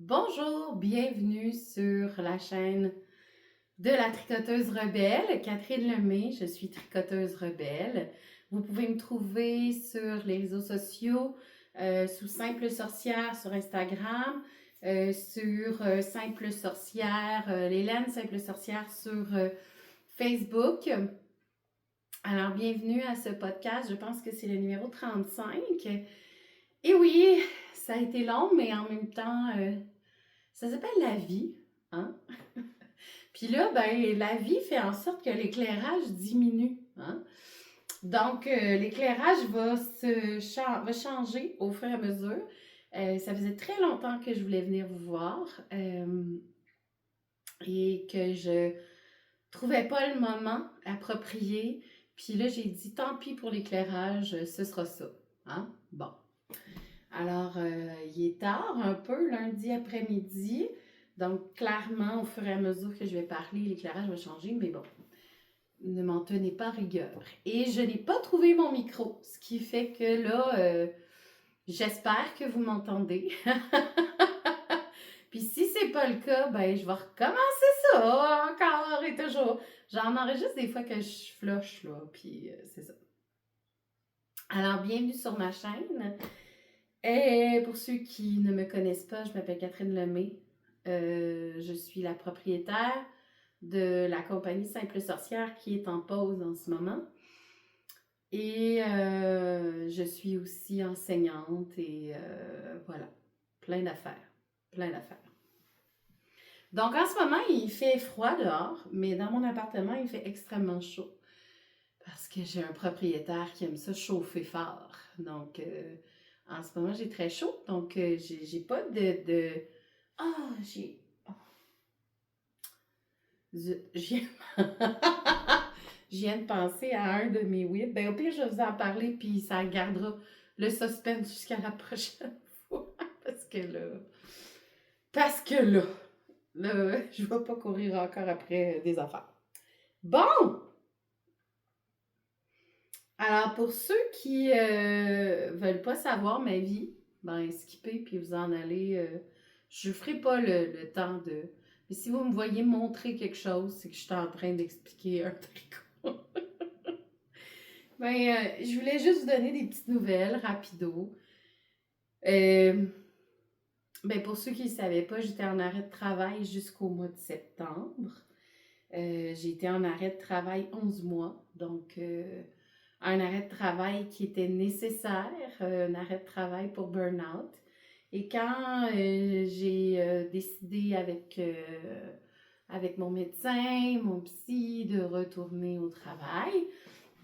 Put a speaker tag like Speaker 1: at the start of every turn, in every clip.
Speaker 1: Bonjour, bienvenue sur la chaîne de la tricoteuse rebelle, Catherine Lemay, je suis tricoteuse rebelle. Vous pouvez me trouver sur les réseaux sociaux, sous Simple Sorcière sur Instagram, sur Simple Sorcière, Lélaine Simple Sorcière sur Facebook. Alors, bienvenue à ce podcast, je pense que c'est le numéro 35. Et oui, ça a été long, mais en même temps, ça s'appelle la vie, hein? Puis là, ben, la vie fait en sorte que l'éclairage diminue, hein? Donc, l'éclairage va changer au fur et à mesure. Ça faisait très longtemps que je voulais venir vous voir et que je trouvais pas le moment approprié. Puis là, j'ai dit, tant pis pour l'éclairage, ce sera ça, hein? Bon. Alors, il est tard un peu, lundi après-midi. Donc, clairement, au fur et à mesure que je vais parler, l'éclairage va changer, mais bon, ne m'en tenez pas rigueur. Et je n'ai pas trouvé mon micro, ce qui fait que là, j'espère que vous m'entendez. Puis si c'est pas le cas, ben je vais recommencer ça encore et toujours. J'en enregistre des fois que je flush, là, puis c'est ça. Alors, bienvenue sur ma chaîne. Et pour ceux qui ne me connaissent pas, je m'appelle Catherine Lemay. Je suis la propriétaire de la compagnie Simple Sorcière qui est en pause en ce moment. Et je suis aussi enseignante et voilà, plein d'affaires, plein d'affaires. Donc en ce moment, il fait froid dehors, mais dans mon appartement, il fait extrêmement chaud parce que j'ai un propriétaire qui aime ça chauffer fort. Donc en ce moment, j'ai très chaud, donc j'ai pas de... Ah, j'ai... Je viens... Je viens de penser à un de mes whips. Ben, au pire, je vais vous en parler, puis ça gardera le suspense jusqu'à la prochaine fois. Parce que là... Parce que là, je vais pas courir encore après des affaires. Bon! Alors, pour ceux qui veulent pas savoir ma vie, ben, skippez, puis vous en allez... je ferai pas le temps de... Mais si vous me voyez montrer quelque chose, c'est que je suis en train d'expliquer un tricot. Ben, je voulais juste vous donner des petites nouvelles, rapido. Ben, pour ceux qui ne savaient pas, j'étais en arrêt de travail jusqu'au mois de septembre. J'ai été en arrêt de travail 11 mois, donc un arrêt de travail qui était nécessaire, un arrêt de travail pour burn-out. Et quand j'ai décidé avec mon médecin, mon psy, de retourner au travail,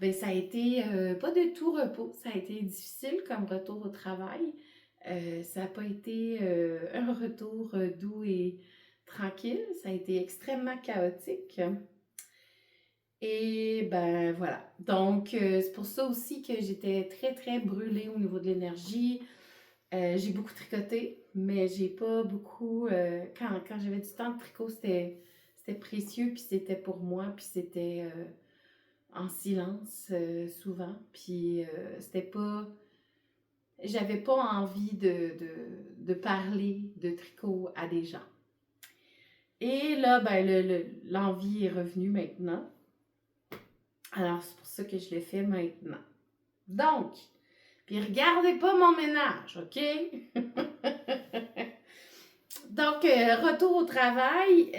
Speaker 1: ben ça a été pas de tout repos, ça a été difficile comme retour au travail. Ça n'a pas été un retour doux et tranquille, ça a été extrêmement chaotique. Et ben voilà. Donc, c'est pour ça aussi que j'étais très, très brûlée au niveau de l'énergie. J'ai beaucoup tricoté, mais j'ai pas beaucoup. Quand j'avais du temps de tricot, c'était précieux, puis c'était pour moi, puis c'était en silence souvent. Puis c'était pas. J'avais pas envie de parler de tricot à des gens. Et là, ben, l'envie est revenue maintenant. Alors, c'est pour ça que je le fais maintenant. Donc, puis regardez pas mon ménage, OK? Donc, retour au travail,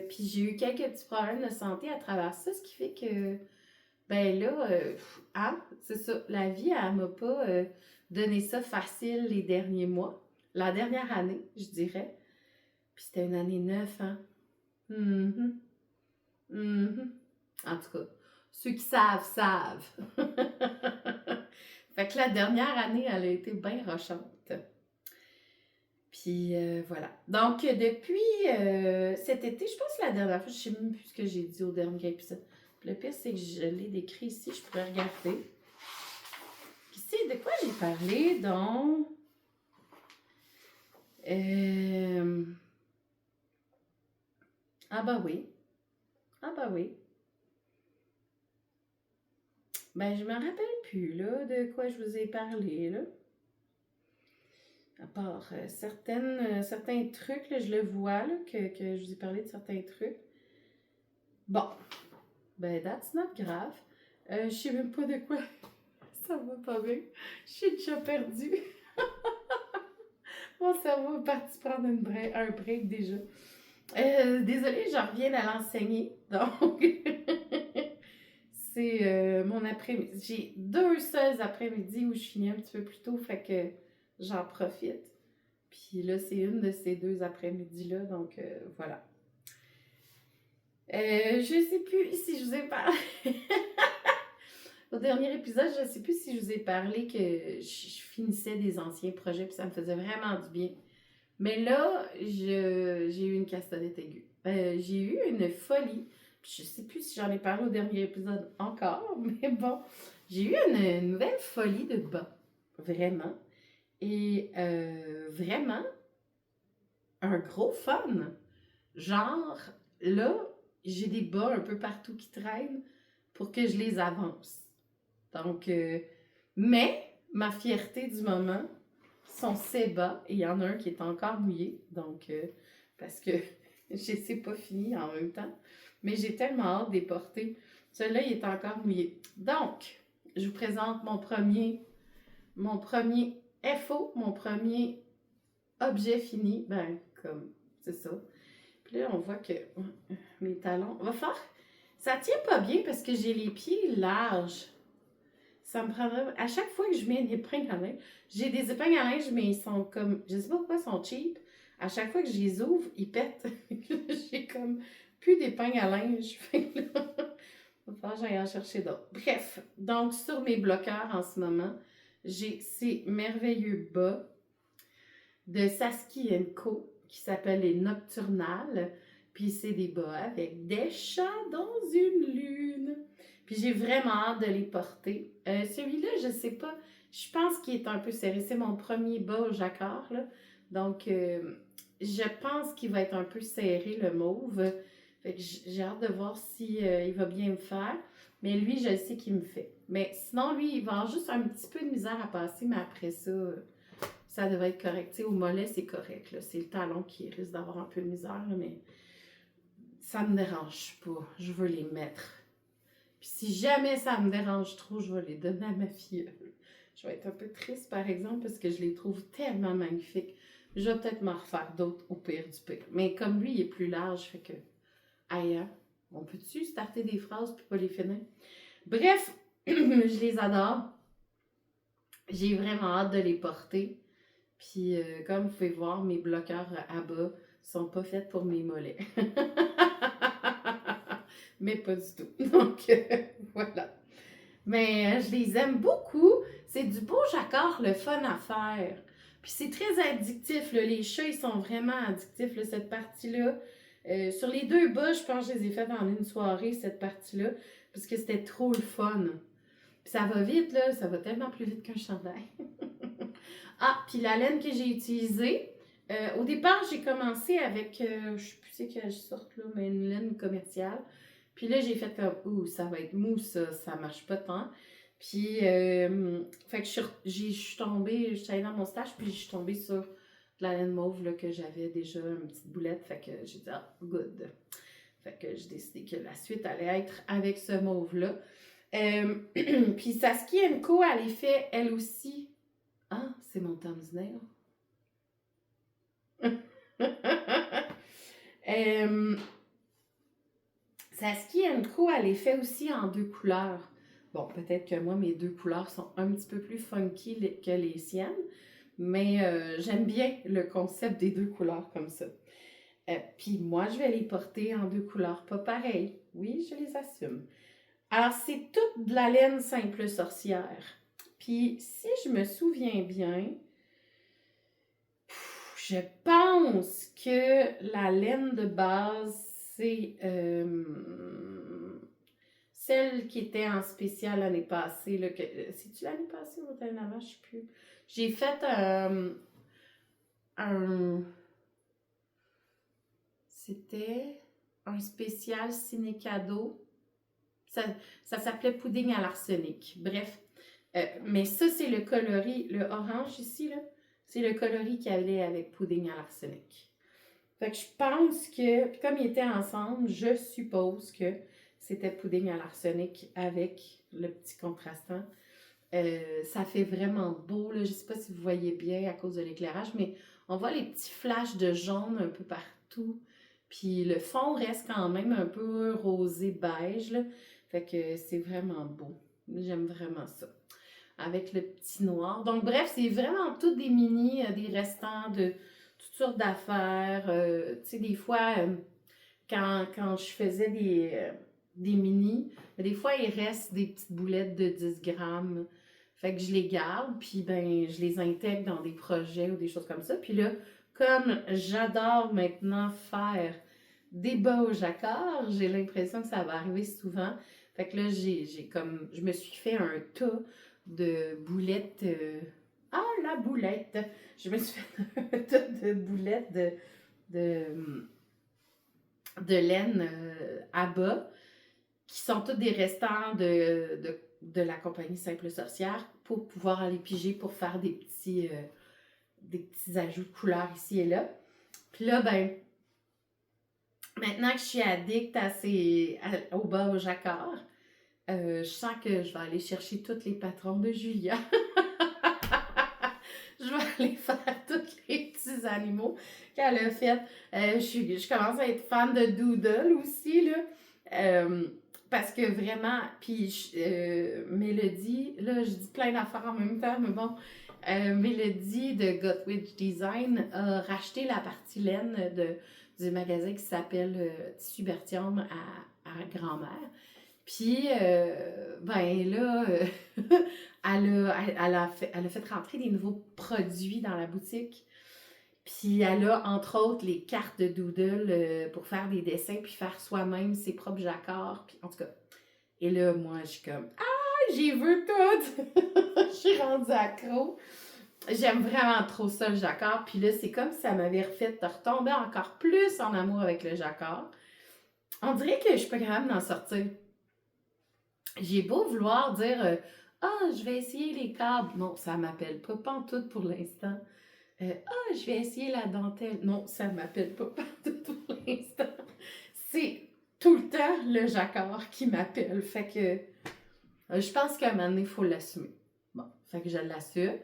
Speaker 1: puis j'ai eu quelques petits problèmes de santé à travers ça, ce qui fait que, ben là, c'est ça, la vie, elle m'a pas donné ça facile les derniers mois. La dernière année, je dirais. Puis c'était une année 9, hein? Mhm. Mhm. En tout cas, ceux qui savent, savent. Fait que la dernière année, elle a été bien rochante. Puis voilà. Donc, depuis cet été, je pense que la dernière fois, je sais même plus ce que j'ai dit au dernier épisode. Puis le pire, c'est que je l'ai décrit ici, je pourrais regarder. Puis c'est de quoi j'ai parlé, donc... Ah bah oui. Ah bah oui. Ben, je me rappelle plus, là, de quoi je vous ai parlé, là. À part certains trucs, là, je le vois, là, que je vous ai parlé de certains trucs. Bon, ben, that's not grave. Je sais même pas de quoi. Ça va pas bien. Je suis déjà perdue. Mon cerveau est parti prendre un break déjà. Désolée, je reviens à l'enseigner. Donc, c'est mon après-midi. J'ai 2 seuls après-midi où je finis un petit peu plus tôt, fait que j'en profite. Puis là, c'est une de ces 2 après-midi-là, donc voilà. Je sais plus si je vous ai parlé. Au dernier épisode, je sais plus si je vous ai parlé que je finissais des anciens projets, puis ça me faisait vraiment du bien. Mais là, j'ai eu une castagnette aiguë. J'ai eu une folie. Je sais plus si j'en ai parlé au dernier épisode encore, mais bon, j'ai eu une nouvelle folie de bas. Vraiment. Et vraiment, un gros fun. Genre, là, j'ai des bas un peu partout qui traînent pour que je les avance. Donc, mais ma fierté du moment sont ces bas, et il y en a un qui est encore mouillé, donc, parce que je ne sais pas fini en même temps, mais j'ai tellement hâte de les porter. Celui-là, il est encore mouillé. Donc, je vous présente mon premier FO, mon premier objet fini, ben, comme, c'est ça. Puis là, on voit que mes talons, va faire, ça tient pas bien parce que j'ai les pieds larges. Ça me prendrait. À chaque fois que je mets une épingle à linge, j'ai des épingles à linge, mais ils sont comme. Je sais pas pourquoi ils sont cheap. À chaque fois que je les ouvre, ils pètent. J'ai comme plus d'épingles à linge. Fait que là, il va falloir que j'aille en chercher d'autres. Bref, donc sur mes bloqueurs en ce moment, j'ai ces merveilleux bas de Saski Co qui s'appellent les Nocturnales. Puis c'est des bas avec des chats dans une lune. Puis j'ai vraiment hâte de les porter. Celui-là, je sais pas. Je pense qu'il est un peu serré. C'est mon premier bas au jacquard, là. Donc, je pense qu'il va être un peu serré, le mauve. Fait que j'ai hâte de voir si il va bien me faire. Mais lui, je sais qu'il me fait. Mais sinon, lui, il va avoir juste un petit peu de misère à passer, mais après ça, ça devrait être correct. T'sais, au mollet, c'est correct, là. C'est le talon qui risque d'avoir un peu de misère, là, mais ça me dérange pas. Je veux les mettre. Puis si jamais ça me dérange trop, je vais les donner à ma fille. Je vais être un peu triste, par exemple, parce que je les trouve tellement magnifiques. Je vais peut-être m'en refaire d'autres au pire du pire. Mais comme lui, il est plus large, fait que... Aïe, on peut-tu starter des phrases puis pas les finir? Bref, je les adore. J'ai vraiment hâte de les porter. Puis, comme vous pouvez voir, mes bloqueurs à bas sont pas faits pour mes mollets. Mais pas du tout. Donc, voilà. Mais je les aime beaucoup. C'est du beau jacquard, le fun à faire. Puis c'est très addictif. Là. Les chats, ils sont vraiment addictifs, là, cette partie-là. Sur les 2 bas, je pense que je les ai faites en une soirée, cette partie-là, parce que c'était trop le fun. Puis ça va vite, là. Ça va tellement plus vite qu'un chandail. Ah, puis la laine que j'ai utilisée, au départ, j'ai commencé avec, je sais plus c'est quelle sorte, là, mais une laine commerciale. Puis là, j'ai fait comme, ouh, ça va être mou, ça marche pas tant. Puis, fait que je suis tombée, je suis allée dans mon stage, puis je suis tombée sur de la laine mauve là, que j'avais déjà, une petite boulette. Fait que j'ai dit, ah, good. Fait que j'ai décidé que la suite allait être avec ce mauve-là. Puis Saski Co, elle est fait, elle aussi. Ah, c'est mon thumbnail. Saski Co, elle est fait aussi en 2 couleurs. Bon, peut-être que moi, mes 2 couleurs sont un petit peu plus funky que les siennes, mais j'aime bien le concept des 2 couleurs comme ça. Puis moi, je vais les porter en 2 couleurs pas pareilles. Oui, je les assume. Alors, c'est toute de la laine simple sorcière. Puis, si je me souviens bien, je pense que la laine de base, c'est celle qui était en spécial l'année passée. C'est-tu l'année passée ou l'année avant? Je ne sais plus. J'ai fait c'était un spécial ciné-cadeau. Ça s'appelait pudding à l'arsenic. Bref. Mais ça, c'est le coloris. Le orange ici, là, C'est le coloris qu'il y avait avec pudding à l'arsenic. Fait que je pense que, puis comme ils étaient ensemble, je suppose que c'était pudding à l'arsenic avec le petit contrastant. Ça fait vraiment beau, là. Je sais pas si vous voyez bien à cause de l'éclairage, mais on voit les petits flashs de jaune un peu partout. Puis le fond reste quand même un peu rosé beige, là. Fait que c'est vraiment beau. J'aime vraiment ça. Avec le petit noir. Donc bref, c'est vraiment tous des mini, des restants de toutes sortes d'affaires. Tu sais, des fois, quand je faisais des mini, des fois, il reste des petites boulettes de 10 grammes. Fait que je les garde, puis ben, je les intègre dans des projets ou des choses comme ça. Puis là, comme j'adore maintenant faire des bas au jacquard, j'ai l'impression que ça va arriver souvent. Fait que là, j'ai comme, je me suis fait un tas de boulettes. Ah, la boulette! Je me suis fait un tas de boulettes de, de laine à bas, qui sont tous des restants de la compagnie Simple Sorcière pour pouvoir aller piger pour faire des petits ajouts de couleurs ici et là. Puis là, ben, maintenant que je suis addict au bas au jacquard, je sens que je vais aller chercher toutes les patrons de Julia. Je vais aller faire tous les petits animaux qu'elle a fait. Je commence à être fan de Doodle aussi, là. Parce que vraiment, puis Mélodie, là, je dis plein d'affaires en même temps, mais bon, Mélodie de Gotwitch Design a racheté la partie laine du magasin qui s'appelle Tissu Bertium à grand-mère. Puis, ben là, elle a fait rentrer des nouveaux produits dans la boutique. Puis, elle a, entre autres, les cartes de Doodle pour faire des dessins, puis faire soi-même ses propres jacquards. Puis, en tout cas, et là, moi, je suis comme, ah, j'y veux tout! Je suis rendue accro. J'aime vraiment trop ça, le jacquard. Puis là, c'est comme si ça m'avait refait retomber encore plus en amour avec le jacquard. On dirait que je suis pas capable d'en sortir. J'ai beau vouloir dire je vais essayer les câbles. Non, ça m'appelle pas pantoute pour l'instant. Je vais essayer la dentelle. Non, ça m'appelle pas pantoute pour l'instant. C'est tout le temps le jacquard qui m'appelle. Fait que je pense qu'à un moment donné, il faut l'assumer. Bon, fait que je l'assume.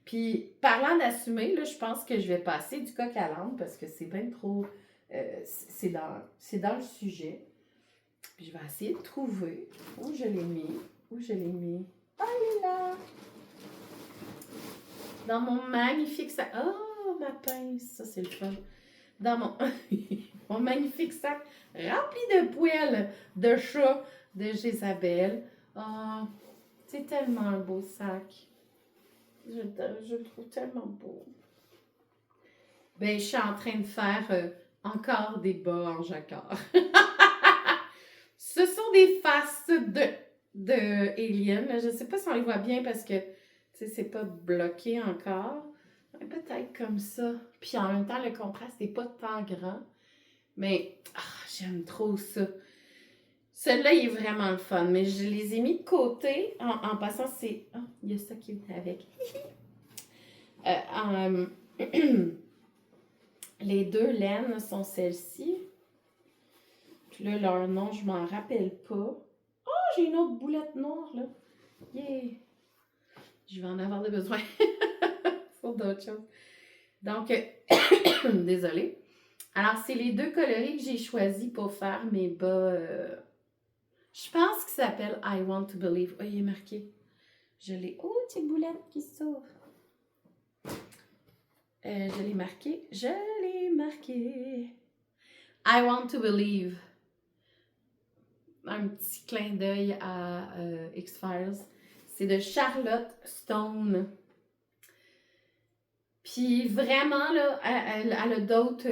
Speaker 1: Puis, parlant d'assumer, là, je pense que je vais passer du coq à l'âne parce que c'est bien trop. C'est dans le sujet. Puis je vais essayer de trouver où je l'ai mis. Où je l'ai mis. Ah, il est là! Dans mon magnifique sac. Oh, ma pince! Ça, c'est le fun. Dans mon magnifique sac rempli de poêles de chat de Jézabel. Oh, c'est tellement un beau sac. Je le trouve tellement beau. Ben, je suis en train de faire encore des bas en jacquard. Ce sont des faces de aliens. Je ne sais pas si on les voit bien parce que c'est pas bloqué encore. Peut-être comme ça. Puis en même temps, le contraste n'est pas tant grand. Mais j'aime trop ça. Celui-là, il est vraiment le fun. Mais je les ai mis de côté. En passant, c'est... Oh, il y a ça qui est avec. Les deux laines sont celles-ci. Puis là, leur nom, je m'en rappelle pas. Oh, j'ai une autre boulette noire, là. Yeah! Je vais en avoir de besoin pour d'autres choses. Donc, désolée. Alors, c'est les deux coloris que j'ai choisis pour faire mes bas. Je pense qu'il s'appelle I Want to Believe. Oh, il est marqué. Je l'ai. Oh, petite boulette qui s'ouvre. Je l'ai marqué. Je l'ai marqué. I Want to Believe. Un petit clin d'œil à X-Files. C'est de Charlotte Stone. Puis vraiment, là, elle a d'autres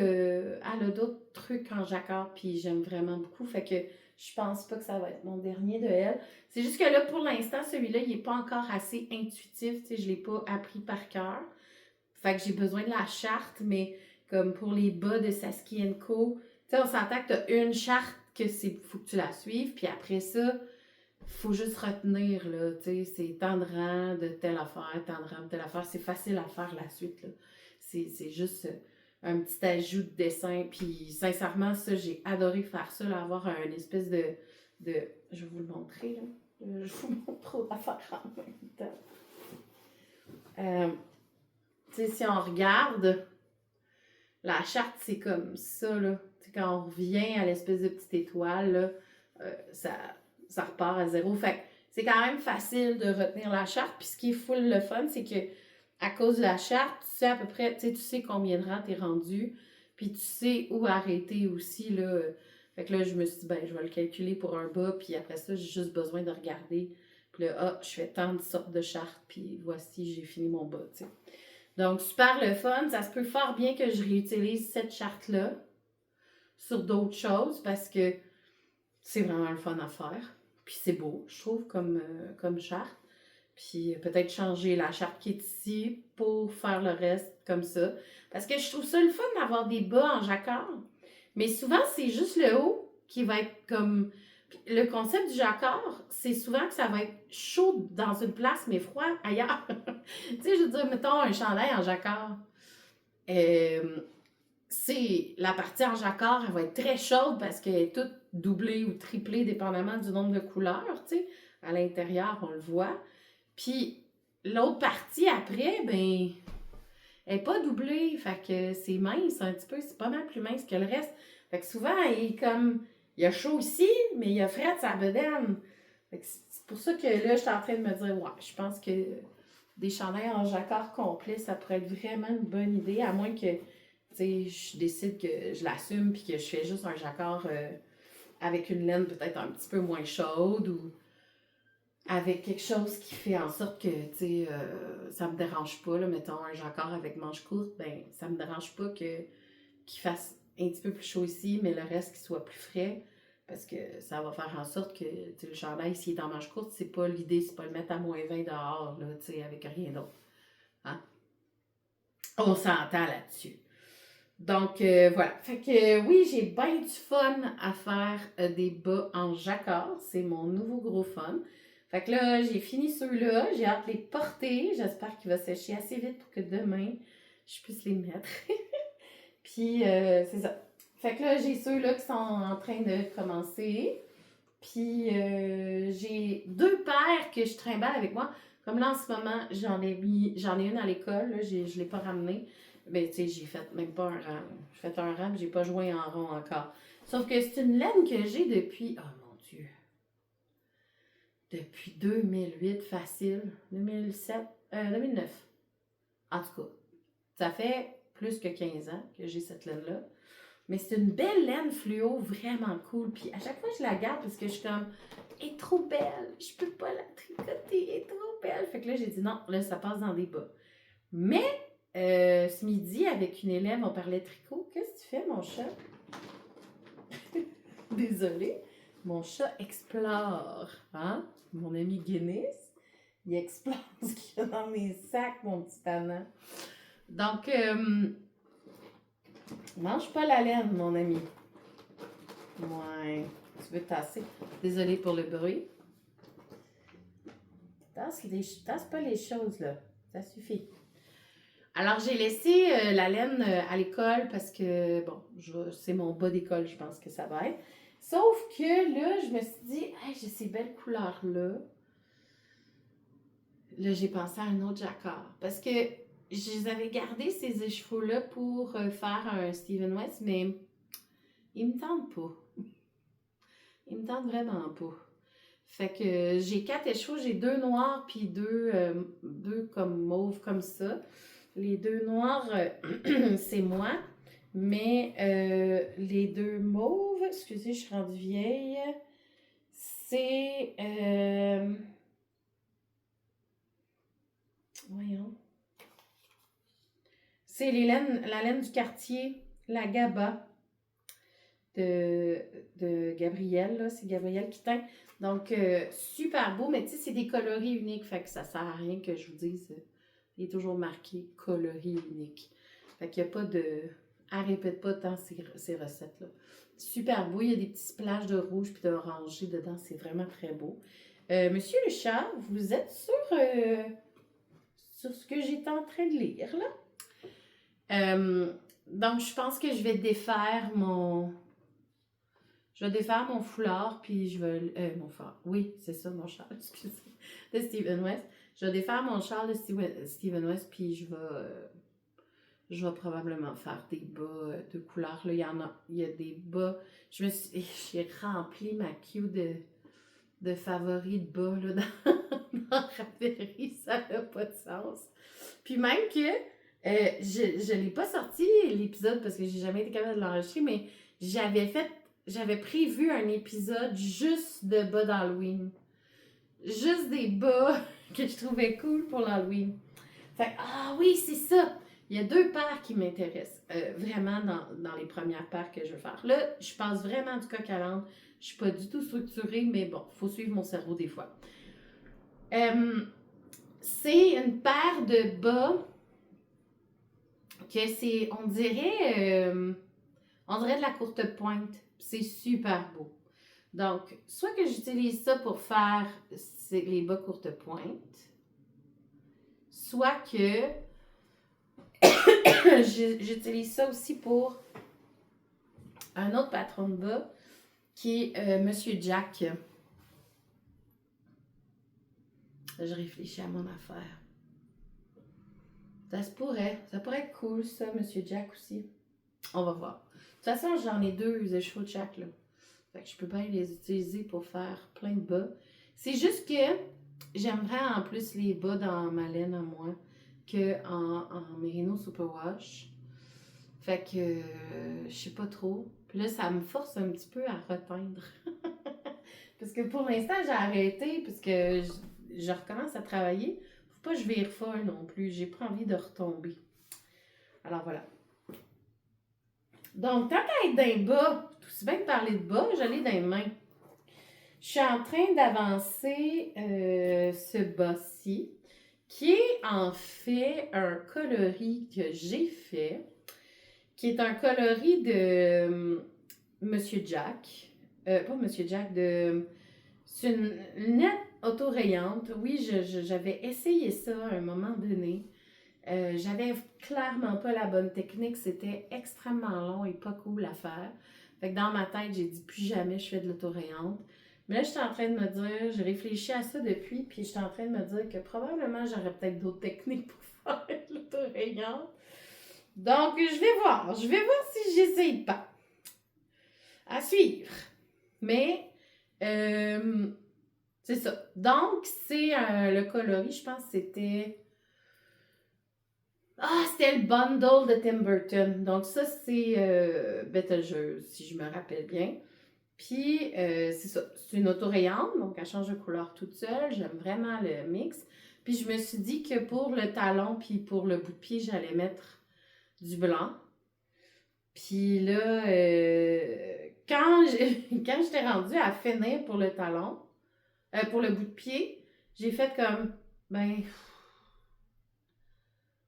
Speaker 1: trucs en jacquard, puis j'aime vraiment beaucoup. Fait que je pense pas que ça va être mon dernier de elle. C'est juste que là, pour l'instant, celui-là, il n'est pas encore assez intuitif. Tu sais, je ne l'ai pas appris par cœur. Fait que j'ai besoin de la charte, mais comme pour les bas de Saskia & Co., tu sais, on s'entend que tu as une charte que faut que tu la suives, puis après ça, faut juste retenir, là, tu sais, c'est tant de rang de telle affaire, tant de rang de telle affaire. C'est facile à faire la suite, là. C'est juste un petit ajout de dessin. Puis, sincèrement, ça, j'ai adoré faire ça, là, avoir un espèce de... Je vais vous le montrer, là. Je vous montre trop d'affaires en même temps. Tu sais, si on regarde, la charte, c'est comme ça, là. Tu sais, quand on revient à l'espèce de petite étoile, là, ça repart à zéro. Fait que c'est quand même facile de retenir la charte. Puis ce qui est full le fun, c'est que à cause de la charte, tu sais à peu près, tu sais combien de rangs t'es rendu. Puis tu sais où arrêter aussi, là. Fait que là, je me suis dit, ben, je vais le calculer pour un bas. Puis après ça, j'ai juste besoin de regarder. Puis là, je fais tant de sortes de chartes. Puis voici, j'ai fini mon bas, tu sais. Donc, super le fun. Ça se peut fort bien que je réutilise cette charte-là sur d'autres choses parce que c'est vraiment le fun à faire. Puis c'est beau, je trouve, comme charte. Puis peut-être changer la charte qui est ici pour faire le reste comme ça. Parce que je trouve ça le fun d'avoir des bas en jacquard. Mais souvent, c'est juste le haut qui va être comme... Le concept du jacquard, c'est souvent que ça va être chaud dans une place, mais froid ailleurs. Tu sais, je veux dire, mettons un chandail en jacquard. C'est la partie en jacquard, elle va être très chaude parce qu'elle est toute doublée ou triplée, dépendamment du nombre de couleurs, tu sais. À l'intérieur, on le voit. Puis l'autre partie après, ben, elle n'est pas doublée. Fait que c'est mince un petit peu, c'est pas mal plus mince que le reste. Fait que souvent, il est comme, il y a chaud ici, mais il y a frais de sa bedaine. Fait que c'est pour ça que là, je suis en train de me dire, ouais, je pense que des chandails en jacquard complet, ça pourrait être vraiment une bonne idée, à moins que, tu sais, je décide que je l'assume puis que je fais juste un jacquard avec une laine peut-être un petit peu moins chaude ou avec quelque chose qui fait en sorte que, tu sais, ça me dérange pas, là, mettons un jacquard avec manche courte, ben, ça me dérange pas qu'il fasse un petit peu plus chaud ici, mais le reste qui soit plus frais, parce que ça va faire en sorte que, tu sais, le chandail, s'il est en manche courte, c'est pas l'idée, c'est pas le mettre à -20 dehors, là, tu sais, avec rien d'autre. Hein? On s'entend là-dessus. Donc, voilà. Fait que oui, j'ai bien du fun à faire des bas en jacquard. C'est mon nouveau gros fun. Fait que là, j'ai fini ceux-là. J'ai hâte de les porter. J'espère qu'il va sécher assez vite pour que demain, je puisse les mettre. Puis, c'est ça. Fait que là, j'ai ceux-là qui sont en train de commencer. Puis, j'ai 2 paires que je trimballe avec moi. Comme là, en ce moment, j'en ai une à l'école. Là, je ne l'ai pas ramenée. Mais tu sais, j'ai fait même pas un rang. J'ai fait un rang, mais j'ai pas joint en rond encore. Sauf que c'est une laine que j'ai depuis, oh mon Dieu, depuis 2008 facile, 2007, 2009. En tout cas, ça fait plus que 15 ans que j'ai cette laine-là. Mais c'est une belle laine fluo, vraiment cool. Puis à chaque fois, je la garde parce que je suis comme, elle est trop belle, je peux pas la tricoter, elle est trop belle. Fait que là, j'ai dit non, là, ça passe dans des bas. Mais ce midi, avec une élève, on parlait tricot. Qu'est-ce que tu fais, mon chat? Désolée. Mon chat explore. Hein? Mon ami Guinness, il explore ce qu'il y a dans mes sacs, mon petit tannant. Donc, mange pas la laine, mon ami. Ouais. Tu veux tasser? Désolée pour le bruit. Tasse pas les choses, là. Ça suffit. Alors, j'ai laissé la laine à l'école parce que, bon, c'est mon bas d'école, je pense que ça va être. Sauf que là, je me suis dit, hey, j'ai ces belles couleurs-là. Là, j'ai pensé à un autre jacquard. Parce que je les avais gardés, ces écheveaux-là, pour faire un Steven West, mais ils me tentent pas. Ils me tentent vraiment pas. Fait que j'ai 4 écheveaux, j'ai 2 noirs puis 2 comme mauve comme ça. Les 2 noirs, c'est moi. Mais les 2 mauves, excusez, je suis rendue vieille, c'est... voyons. C'est la laine du quartier, la GABA de Gabrielle. Là. C'est Gabrielle qui teint. Donc, super beau, mais tu sais, c'est des coloris uniques. Fait que ça sert à rien que je vous dise. Il est toujours marqué coloris unique. Fait qu'il n'y a pas de... Elle répète pas tant ces recettes-là. Super beau. Il y a des petits splashes de rouge puis d'oranger dedans. C'est vraiment très beau. Monsieur le chat, vous êtes sur ce que j'étais en train de lire, là? Donc, je pense que je vais défaire mon... Je vais défaire mon foulard, puis je vais... mon foulard. Oui, c'est ça, mon châle, excusez. De Stephen West. Je vais défaire mon châle de Stephen West, puis je vais probablement faire des bas de couleur. Là, il y a des bas. J'ai rempli ma queue de favoris de bas, là, dans Ravelry. Ça n'a pas de sens. Puis même que je l'ai pas sorti l'épisode parce que j'ai jamais été capable de l'enregistrer, mais j'avais prévu un épisode juste de bas d'Halloween. Juste des bas que je trouvais cool pour l'Halloween. Fait ah oui, c'est ça! Il y a 2 paires qui m'intéressent vraiment dans les premières paires que je veux faire. Là, je passe vraiment du coq à l'âne. Je suis pas du tout structurée, mais bon, il faut suivre mon cerveau des fois. C'est une paire de bas que c'est, on dirait de la courte pointe. C'est super beau. Donc, soit que j'utilise ça pour faire les bas courte pointe, soit que j'utilise ça aussi pour un autre patron de bas qui est Monsieur Jack. Je réfléchis à mon affaire. Ça pourrait être cool ça, Monsieur Jack aussi. On va voir. De toute façon, j'en ai 2 échevaux de chaque là. Fait que je peux bien les utiliser pour faire plein de bas. C'est juste que j'aimerais en plus les bas dans ma laine à moi qu'en Merino Superwash. Fait que je sais pas trop. Puis là, ça me force un petit peu à reteindre. Parce que pour l'instant, j'ai arrêté parce que je recommence à travailler. Faut pas que je vire folle non plus. J'ai pas envie de retomber. Alors voilà. Donc, tant qu'à être dans les bas, tout aussi bien de parler de bas, j'allais dans les mains. Je suis en train d'avancer ce bas-ci, qui est en fait un coloris que j'ai fait, qui est un coloris de Monsieur Jack. Pas Monsieur Jack, c'est une lunette autorayante. Oui, j'avais essayé ça à un moment donné. J'avais clairement pas la bonne technique. C'était extrêmement long et pas cool à faire. Fait que dans ma tête, j'ai dit plus jamais je fais de l'autorayante. Mais là, j'étais en train de me dire, j'ai réfléchi à ça depuis, puis j'étais en train de me dire que probablement j'aurais peut-être d'autres techniques pour faire de l'autorayante. Donc, je vais voir. Je vais voir si j'essaye pas. À suivre. Mais, c'est ça. Donc, c'est le coloris, je pense que c'était... c'était le bundle de Tim Burton. Donc, ça, c'est Betelgeuse, si je me rappelle bien. Puis, c'est ça. C'est une autorayante, donc elle change de couleur toute seule. J'aime vraiment le mix. Puis, je me suis dit que pour le talon puis pour le bout de pied, j'allais mettre du blanc. Puis là, quand j'étais rendue à finir pour le talon, pour le bout de pied, j'ai fait comme, ben,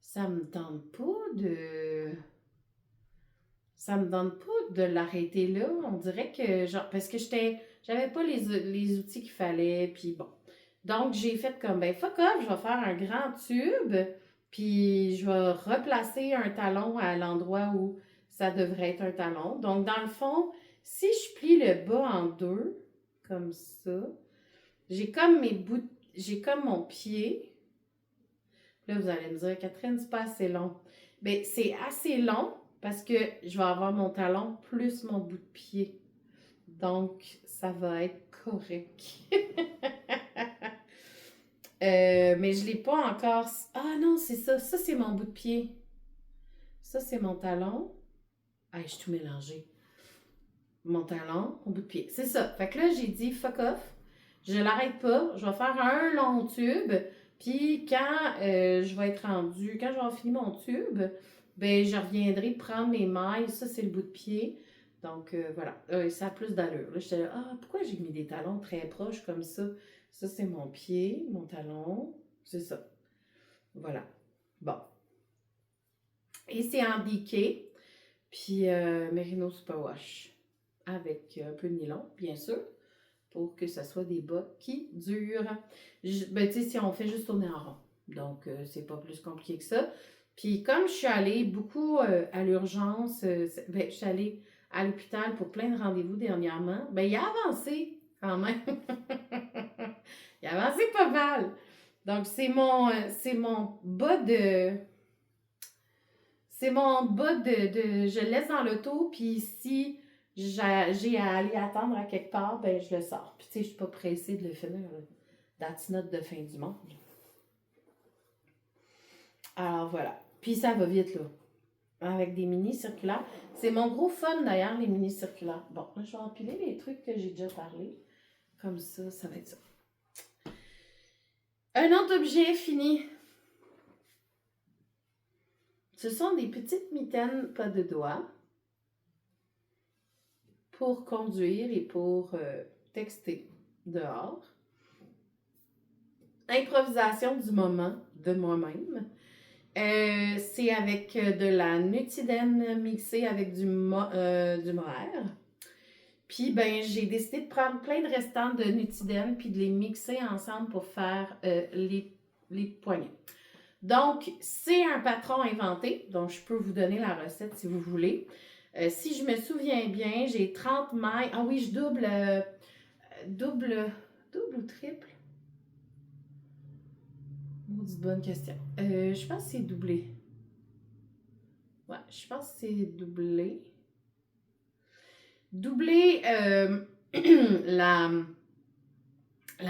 Speaker 1: ça me tente pas de l'arrêter là. On dirait que, genre, parce que j'avais pas les outils qu'il fallait, puis bon. Donc, j'ai fait comme, ben, fuck off, je vais faire un grand tube, puis je vais replacer un talon à l'endroit où ça devrait être un talon. Donc, dans le fond, si je plie le bas en 2, comme ça, j'ai comme mon pied. Là, vous allez me dire, Catherine, c'est pas assez long. Bien, c'est assez long parce que je vais avoir mon talon plus mon bout de pied. Donc, ça va être correct. Mais je ne l'ai pas encore... Ah non, c'est ça. Ça, c'est mon bout de pied. Ça, c'est mon talon. Ah, je suis tout mélangée. Mon talon, mon bout de pied. C'est ça. Fait que là, j'ai dit, fuck off. Je l'arrête pas. Je vais faire un long tube. Puis quand je vais être rendue, quand je vais avoir fini mon tube, ben je reviendrai prendre mes mailles. Ça, c'est le bout de pied. Donc, voilà. Ça a plus d'allure. Là, j'étais là, pourquoi j'ai mis des talons très proches comme ça? Ça, c'est mon pied, mon talon. C'est ça. Voilà. Bon. Et c'est en DK. Puis Merino Superwash. Avec un peu de nylon, bien sûr. pour que ce soit des bas qui durent. Ben, tu sais, si on fait juste tourner en rond. Donc, c'est pas plus compliqué que ça. Puis, comme je suis allée beaucoup à l'urgence, ben, je suis allée à l'hôpital pour plein de rendez-vous dernièrement, ben, il a avancé quand même. Il a avancé pas mal. Donc, c'est mon bas de... C'est mon bas je le laisse dans l'auto, puis si j'ai à aller attendre à quelque part, ben je le sors. Puis tu sais, je suis pas pressée de le finir. That's not de fin du monde. Alors voilà. Puis ça va vite, là. Avec des mini-circulaires. C'est mon gros fun, d'ailleurs, les mini-circulaires. Bon, là, je vais empiler les trucs que j'ai déjà parlé. Comme ça va être ça. Un autre objet fini. Ce sont des petites mitaines pas de doigts pour conduire et pour texter dehors. Improvisation du moment de moi-même. C'est avec de la nutidène mixée avec du mohair. Puis, ben, j'ai décidé de prendre plein de restants de nutidène puis de les mixer ensemble pour faire les poignets. Donc, c'est un patron inventé, donc je peux vous donner la recette si vous voulez. Si je me souviens bien, j'ai 30 mailles. Ah oui, je double ou triple? Maudite bonne question. Je pense que c'est doublé. Ouais, je pense que c'est doublé. Doubler la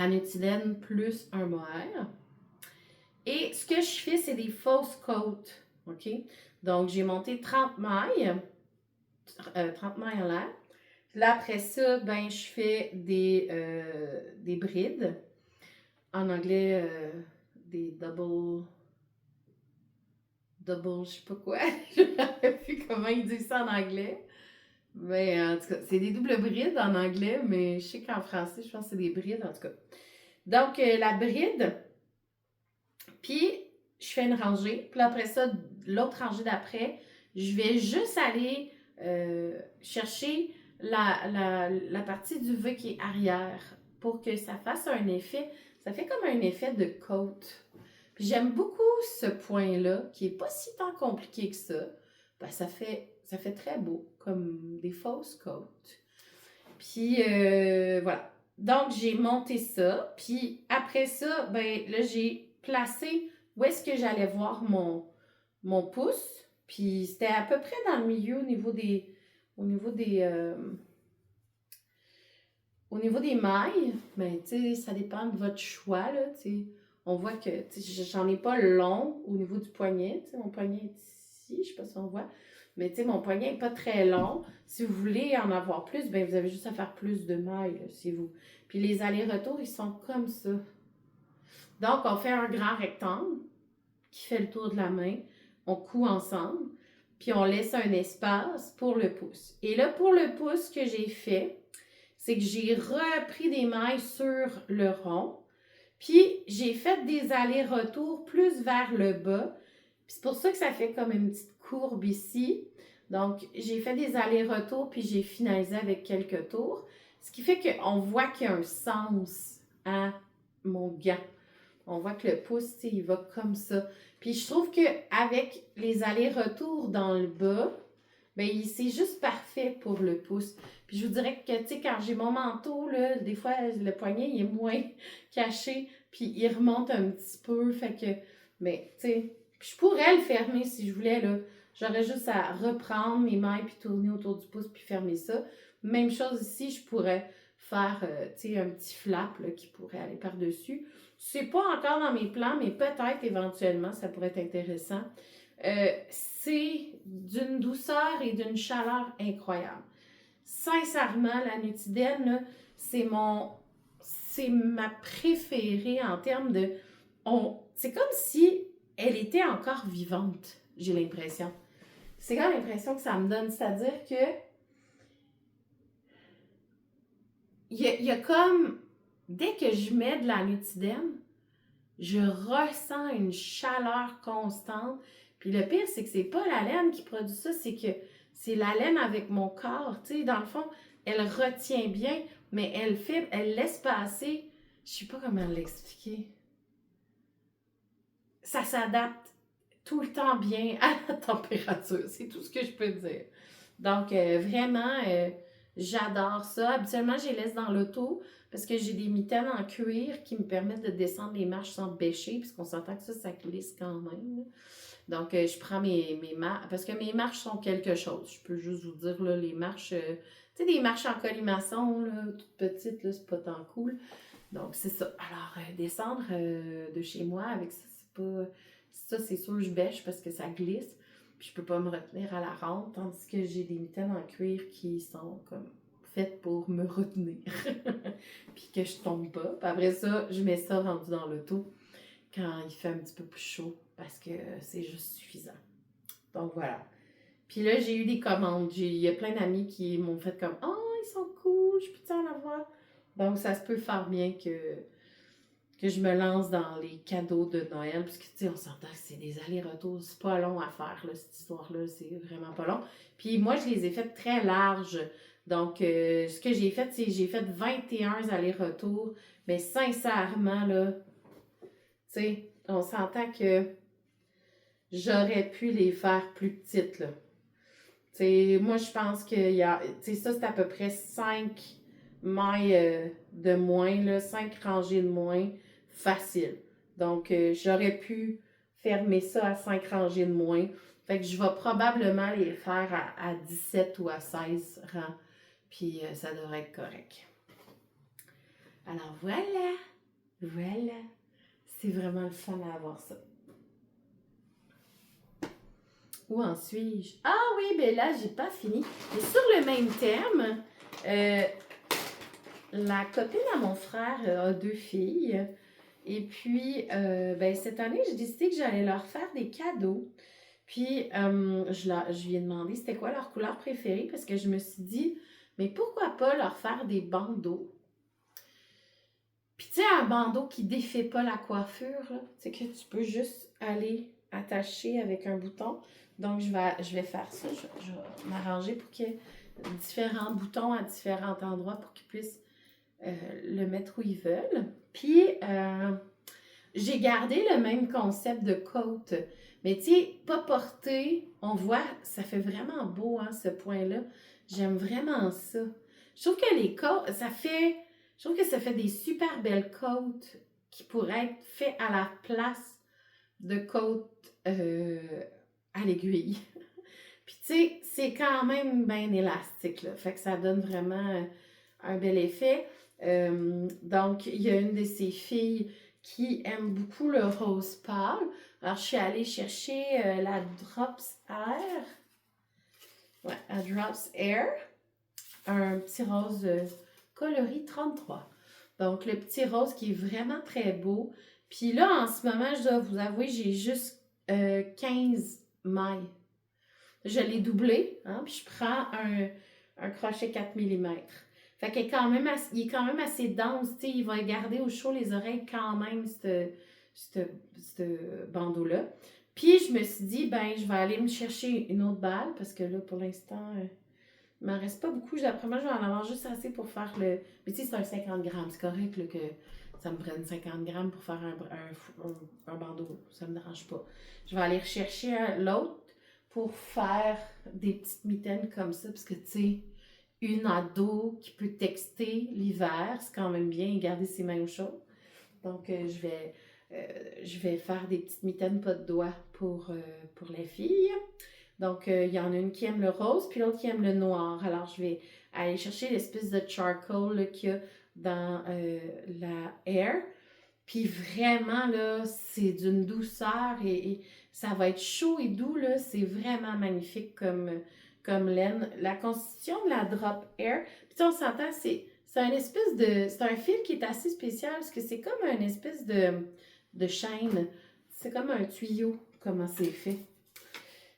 Speaker 1: nutidène plus un mohair. Et ce que je fais, c'est des fausses côtes. OK? Donc, j'ai monté 30 mailles. 30 mailles en l'air. Là, après ça, ben, je fais des brides. En anglais, des double, je sais pas quoi. Je ne sais plus comment ils disent ça en anglais. Mais en tout cas, c'est des doubles brides en anglais, mais je sais qu'en français, je pense que c'est des brides en tout cas. Donc, la bride, puis je fais une rangée. Puis après ça, l'autre rangée d'après, je vais juste aller chercher la partie du V qui est arrière pour que ça fasse un effet. Ça fait comme un effet de côte. Puis j'aime beaucoup ce point-là, qui n'est pas si tant compliqué que ça. Ben, ça fait très beau, comme des fausses côtes. Puis voilà. Donc, j'ai monté ça. Puis après ça, ben là, j'ai placé où est-ce que j'allais voir mon pouce. Puis c'était à peu près dans le milieu au niveau des mailles. Mais tu sais, ça dépend de votre choix, là, tu sais. On voit que j'en ai pas long au niveau du poignet. Tu sais, mon poignet est ici, je sais pas si on voit. Mais tu sais, mon poignet n'est pas très long. Si vous voulez en avoir plus, ben vous avez juste à faire plus de mailles, là, c'est vous. Puis les allers-retours, ils sont comme ça. Donc, on fait un grand rectangle qui fait le tour de la main. On coud ensemble. Puis on laisse un espace pour le pouce. Et là, pour le pouce, ce que j'ai fait, c'est que j'ai repris des mailles sur le rond. Puis j'ai fait des allers-retours plus vers le bas. Puis c'est pour ça que ça fait comme une petite courbe ici. Donc, j'ai fait des allers-retours, puis j'ai finalisé avec quelques tours. Ce qui fait qu'on voit qu'il y a un sens à mon gant. On voit que le pouce, il va comme ça. Puis je trouve qu'avec les allers-retours dans le bas, ben c'est juste parfait pour le pouce. Puis je vous dirais que, tu sais, quand j'ai mon manteau, là, des fois, le poignet, il est moins caché, puis il remonte un petit peu. Fait que, mais, tu sais, je pourrais le fermer si je voulais, là. J'aurais juste à reprendre mes mailles, puis tourner autour du pouce, puis fermer ça. Même chose ici, je pourrais faire, tu sais, un petit flap, là, qui pourrait aller par-dessus. C'est pas encore dans mes plans, mais peut-être éventuellement, ça pourrait être intéressant. C'est d'une douceur et d'une chaleur incroyable. Sincèrement, la nutidène, là, c'est ma préférée en termes de... c'est comme si elle était encore vivante, j'ai l'impression. C'est quand l'impression que ça me donne, c'est-à-dire que il y a comme... Dès que je mets de la nutidène, je ressens une chaleur constante. Puis le pire, c'est que c'est pas la laine qui produit ça, c'est que c'est la laine avec mon corps. Tu sais, dans le fond, elle retient bien mais elle laisse passer, je sais pas comment l'expliquer. Ça s'adapte tout le temps bien à la température. C'est tout ce que je peux dire. Donc, vraiment, j'adore ça. Habituellement, je les laisse dans l'auto parce que j'ai des mitaines en cuir qui me permettent de descendre les marches sans bêcher, puisqu'on s'entend que ça glisse quand même. Là. Donc, je prends mes marches, parce que mes marches sont quelque chose. Je peux juste vous dire, là, les marches, tu sais, des marches en colimaçon, là, toutes petites, là, c'est pas tant cool. Donc, c'est ça. Alors, descendre de chez moi avec ça, c'est pas... Ça, c'est sûr, je bêche parce que ça glisse. Puis, je peux pas me retenir à la rampe, tandis que j'ai des mitaines en cuir qui sont comme faites pour me retenir. Puis que je tombe pas. Puis après ça, je mets ça rendu dans l'auto quand il fait un petit peu plus chaud parce que c'est juste suffisant. Donc, voilà. Puis là, j'ai eu des commandes. Il y a plein d'amis qui m'ont fait comme « Oh, ils sont cool, je peux en avoir? » Donc, ça se peut faire bien que je me lance dans les cadeaux de Noël. Parce que, tu sais, on s'entend que c'est des allers-retours. C'est pas long à faire, là, cette histoire-là. C'est vraiment pas long. Puis moi, je les ai faites très larges. Donc, ce que j'ai fait, c'est j'ai fait 21 allers-retours. Mais sincèrement, là, tu sais, on s'entend que j'aurais pu les faire plus petites, là. T'sais, moi, je pense qu'il y a. Ça, c'est à peu près 5 mailles de moins, là, 5 rangées de moins, facile. Donc, j'aurais pu fermer ça à 5 rangées de moins. Fait que je vais probablement les faire à 17 ou à 16 rangs. Puis, ça devrait être correct. Alors, voilà. Voilà. C'est vraiment le fun à avoir ça. Où en suis-je? Ah oui, ben là, j'ai pas fini. Et sur le même thème, la copine à mon frère a 2 filles. Et puis, ben, cette année, j'ai décidé que j'allais leur faire des cadeaux. Puis, je lui ai demandé c'était quoi leur couleur préférée parce que je me suis dit, mais pourquoi pas leur faire des bandeaux? Puis, tu sais, un bandeau qui défait pas la coiffure, c'est que tu peux juste aller attacher avec un bouton. Donc, je vais faire ça. Je vais m'arranger pour qu'il y ait différents boutons à différents endroits pour qu'ils puissent le mettre où ils veulent. Puis, j'ai gardé le même concept de côte. Mais tu sais, pas porté, on voit, ça fait vraiment beau, hein, ce point-là. J'aime vraiment ça. Je trouve que les côtes, je trouve que ça fait des super belles côtes qui pourraient être faites à la place de côtes à l'aiguille. Puis tu sais, c'est quand même bien élastique, là. Fait que ça donne vraiment un bel effet. Donc, il y a une de ces filles qui aime beaucoup le rose pâle. Alors, je suis allée chercher la Drops Air. Ouais, la Drops Air. Un petit rose coloris 33. Donc, le petit rose qui est vraiment très beau. Puis là, en ce moment, je dois vous avouer, j'ai juste 15 mailles. Je l'ai doublé, hein, puis je prends un crochet 4 mm. Fait qu'il est quand même assez dense, tu sais, il va garder au chaud les oreilles quand même, ce bandeau-là. Puis je me suis dit, ben, je vais aller me chercher une autre balle, parce que là, pour l'instant, il m'en reste pas beaucoup. D'après moi, je vais en avoir juste assez pour faire le... Mais tu sais, c'est un 50 grammes, c'est correct là, que ça me prenne 50 grammes pour faire un bandeau, ça me dérange pas. Je vais aller rechercher l'autre pour faire des petites mitaines comme ça, parce que tu sais, une ado qui peut texter l'hiver, c'est quand même bien et garder ses mains au chaud. Donc, je vais faire des petites mitaines pas de doigts pour les filles. Donc, il y en a une qui aime le rose, puis l'autre qui aime le noir. Alors, je vais aller chercher l'espèce de charcoal qu'il y a dans la Air. Puis vraiment, là, c'est d'une douceur et ça va être chaud et doux, là. C'est vraiment magnifique comme laine. La constitution de la Drop Air, puis on s'entend, c'est un fil qui est assez spécial parce que c'est comme une espèce de chaîne. C'est comme un tuyau, comment c'est fait.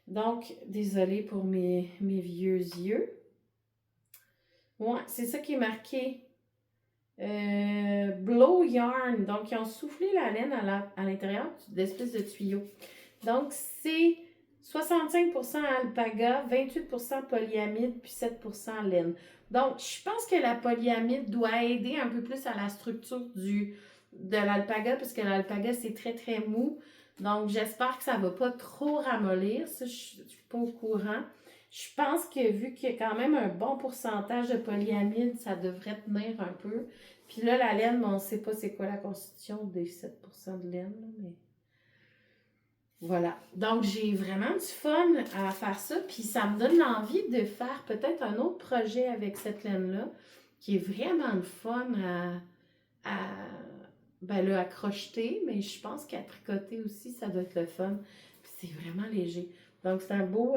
Speaker 1: Donc, désolée pour mes vieux yeux. Ouais, c'est ça qui est marqué. Blow yarn. Donc, ils ont soufflé la laine à l'intérieur d'espèces de tuyaux. Donc, c'est 65% alpaga, 28% polyamide, puis 7% laine. Donc, je pense que la polyamide doit aider un peu plus à la structure de l'alpaga, parce que l'alpaga, c'est très, très mou. Donc, j'espère que ça ne va pas trop ramollir. Ça, je ne suis pas au courant. Je pense que vu qu'il y a quand même un bon pourcentage de polyamide, ça devrait tenir un peu. Puis là, la laine, on ne sait pas c'est quoi la constitution des 7% de laine, là, mais voilà. Donc, j'ai vraiment du fun à faire ça. Puis ça me donne l'envie de faire peut-être un autre projet avec cette laine-là, qui est vraiment le fun à crocheter, mais je pense qu'à tricoter aussi, ça doit être le fun. Puis c'est vraiment léger. Donc, c'est un beau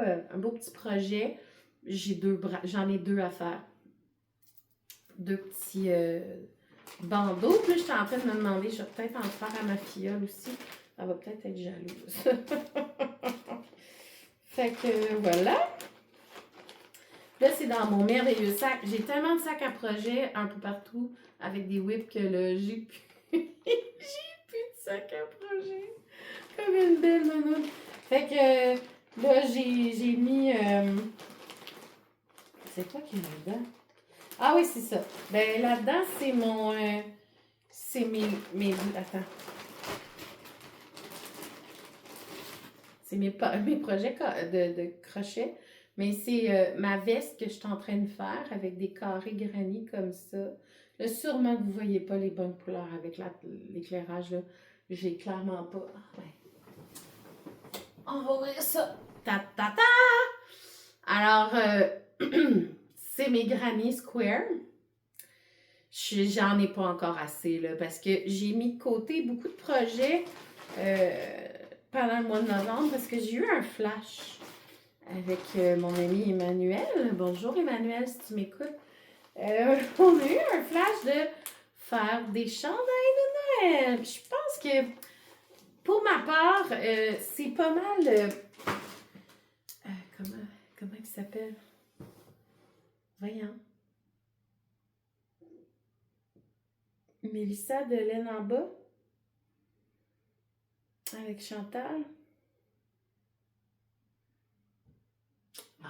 Speaker 1: petit projet. J'en ai deux à faire. Deux petits bandeaux. Puis là, j'étais en train de me demander, je vais peut-être en faire à ma filleule aussi. Elle va peut-être être jalouse. Fait que voilà. Là, c'est dans mon merveilleux sac. J'ai tellement de sacs à projet un peu partout avec des whips que là, j'ai plus... j'ai plus de sacs à projet. Comme une belle maman. Fait que là, j'ai mis... C'est quoi qui est là-dedans? Ah oui, c'est ça. Ben là-dedans, c'est mon... c'est mes... Attends. C'est mes projets de crochet. Mais c'est ma veste que je suis en train de faire avec des carrés granits comme ça. Là, sûrement que vous ne voyez pas les bonnes couleurs avec l'éclairage. Là. J'ai clairement pas. Ah, ouais. On va ouvrir ça. Ta ta ta! Alors, c'est mes granits square. J'en ai pas encore assez, là, parce que j'ai mis de côté beaucoup de projets pendant le mois de novembre parce que j'ai eu un flash avec mon ami Emmanuel. Bonjour Emmanuel, si tu m'écoutes. On a eu un flash de faire des chandails de Noël. Je pense que pour ma part, c'est pas mal. Comment il s'appelle? Voyons. Mélissa de Laine en bas. Avec Chantal. Ah,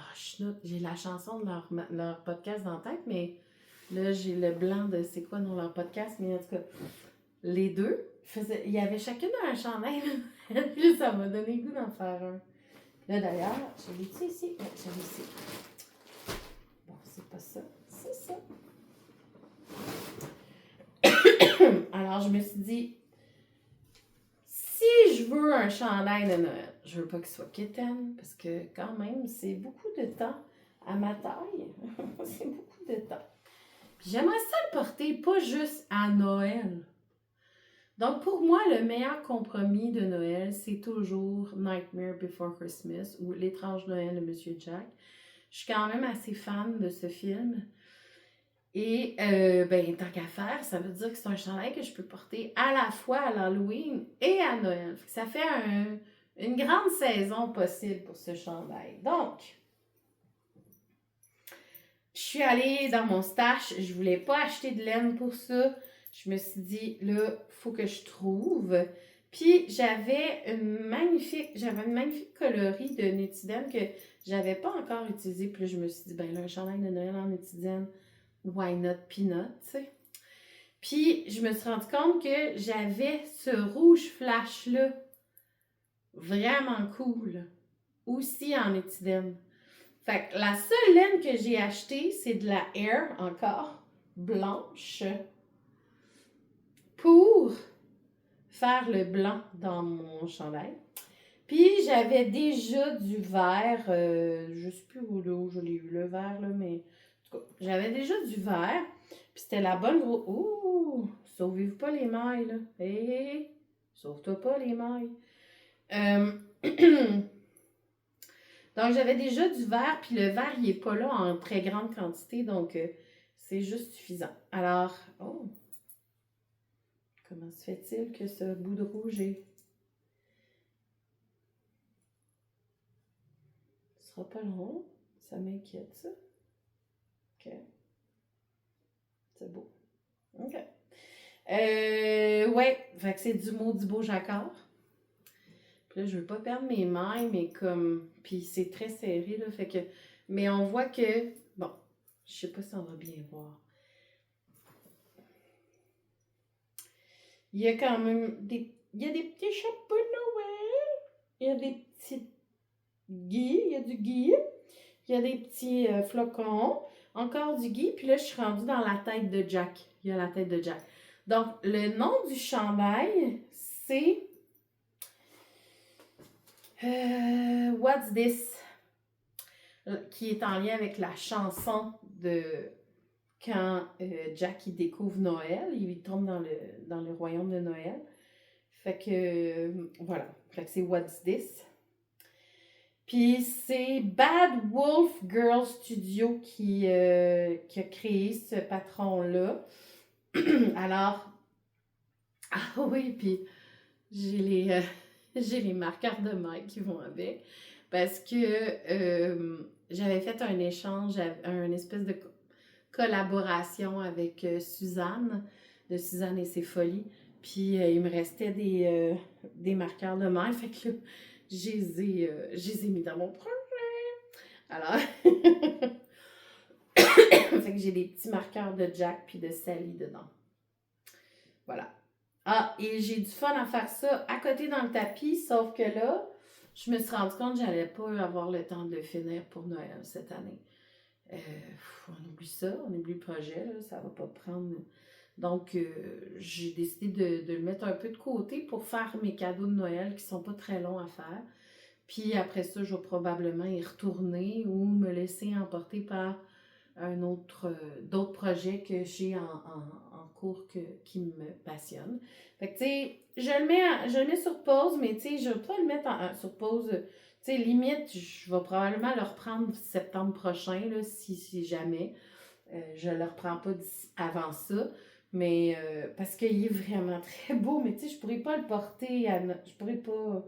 Speaker 1: j'ai la chanson de leur podcast dans la tête, mais là, j'ai le blanc de c'est quoi dans leur podcast, mais en tout cas, les deux, il y avait chacune un chandail. Puis ça m'a donné le goût d'en faire un. Là, d'ailleurs, je l'ai ici. Ouais, je l'ai ici. Bon, c'est pas ça. C'est ça. Alors, je me suis dit, si je veux un chandail de Noël, je veux pas qu'il soit kitten, parce que quand même, c'est beaucoup de temps à ma taille. C'est beaucoup de temps. Puis j'aimerais ça le porter, pas juste à Noël. Donc, pour moi, le meilleur compromis de Noël, c'est toujours Nightmare Before Christmas ou L'étrange Noël de Monsieur Jack. Je suis quand même assez fan de ce film. Et, ben, tant qu'à faire, ça veut dire que c'est un chandail que je peux porter à la fois à l'Halloween et à Noël. Ça fait une grande saison possible pour ce chandail. Donc, je suis allée dans mon stash. Je voulais pas acheter de laine pour ça. Je me suis dit, là, il faut que je trouve. Puis, j'avais une magnifique coloris de Nutiden que j'avais pas encore utilisé. Puis là, je me suis dit, ben là, un chandail de Noël en Nutiden, why not peanut, tu sais. Puis, je me suis rendu compte que j'avais ce rouge flash-là, vraiment cool, aussi en Nutiden. Fait que la seule laine que j'ai achetée, c'est de la Air, encore, blanche, pour faire le blanc dans mon chandail. Puis j'avais déjà du vert, je sais plus où je l'ai eu le vert, là, mais en tout cas, j'avais déjà du vert. Puis c'était la bonne grosse... Ouh! Sauvez-vous pas les mailles, là. Hé, hé, sauve-toi pas les mailles. Donc j'avais déjà du vert, puis le vert, il n'est pas là en très grande quantité, donc c'est juste suffisant. Alors, oh! Comment se fait-il que ce bout de rouge est... Ce sera pas long. Ça m'inquiète, ça. OK. C'est beau. OK. Ouais. Fait que c'est du maudit beau jacquard. Puis là, je veux pas perdre mes mailles, mais comme... Puis c'est très serré, là. Fait que... Mais on voit que... Bon. Je sais pas si on va bien voir. Il y a quand même il y a des petits chapeaux de Noël. Il y a des petits gui. Il y a du gui. Il y a des petits flocons. Encore du gui. Puis là, je suis rendue dans la tête de Jack. Il y a la tête de Jack. Donc, le nom du chandail, c'est What's This? Qui est en lien avec la chanson de quand Jack il découvre Noël. Il tombe dans le royaume de Noël. Fait que, voilà. Fait que c'est What's This? Puis c'est Bad Wolf Girl Studio qui a créé ce patron-là. Alors, ah oui, puis j'ai les, j'ai les marqueurs de Mike qui vont avec. Parce que j'avais fait un échange, un espèce de collaboration avec Suzanne, de Suzanne et ses folies. Puis il me restait des marqueurs de Mike. Fait que là, je les ai mis dans mon projet. Alors, fait que j'ai des petits marqueurs de Jack puis de Sally dedans. Voilà. Ah, et j'ai du fun à faire ça à côté dans le tapis, sauf que là, je me suis rendu compte que j'allais pas avoir le temps de le finir pour Noël cette année. On oublie ça, on oublie le projet, là, ça va pas prendre. Donc, j'ai décidé de le mettre un peu de côté pour faire mes cadeaux de Noël qui sont pas très longs à faire. Puis après ça, je vais probablement y retourner ou me laisser emporter par d'autres projets que j'ai en cours qui me passionnent. Fait que, tu sais, je le mets sur pause, mais tu sais, je vais pas le mettre sur pause. Tu sais, limite, je vais probablement le reprendre septembre prochain, là, si jamais. Je le reprends pas avant ça. Mais, parce qu'il est vraiment très beau, mais tu sais, je pourrais pas le porter je pourrais pas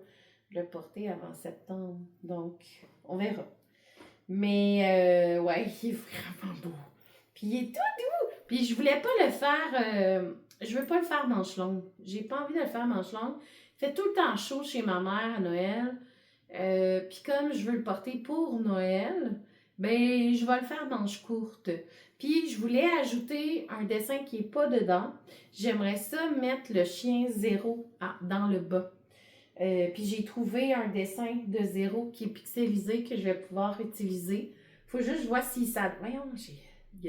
Speaker 1: le porter avant septembre. Donc, on verra. Mais ouais, il est vraiment beau. Puis il est tout doux. Puis je voulais pas le faire. Je veux pas le faire manche longue. J'ai pas envie de le faire manche longue. Il fait tout le temps chaud chez ma mère à Noël. Puis comme je veux le porter pour Noël, ben je vais le faire manche courte. Puis je voulais ajouter un dessin qui est pas dedans. J'aimerais ça mettre le chien zéro dans le bas. Puis j'ai trouvé un dessin de zéro qui est pixelisé que je vais pouvoir utiliser. Faut juste que je vois si ça... Voyons, il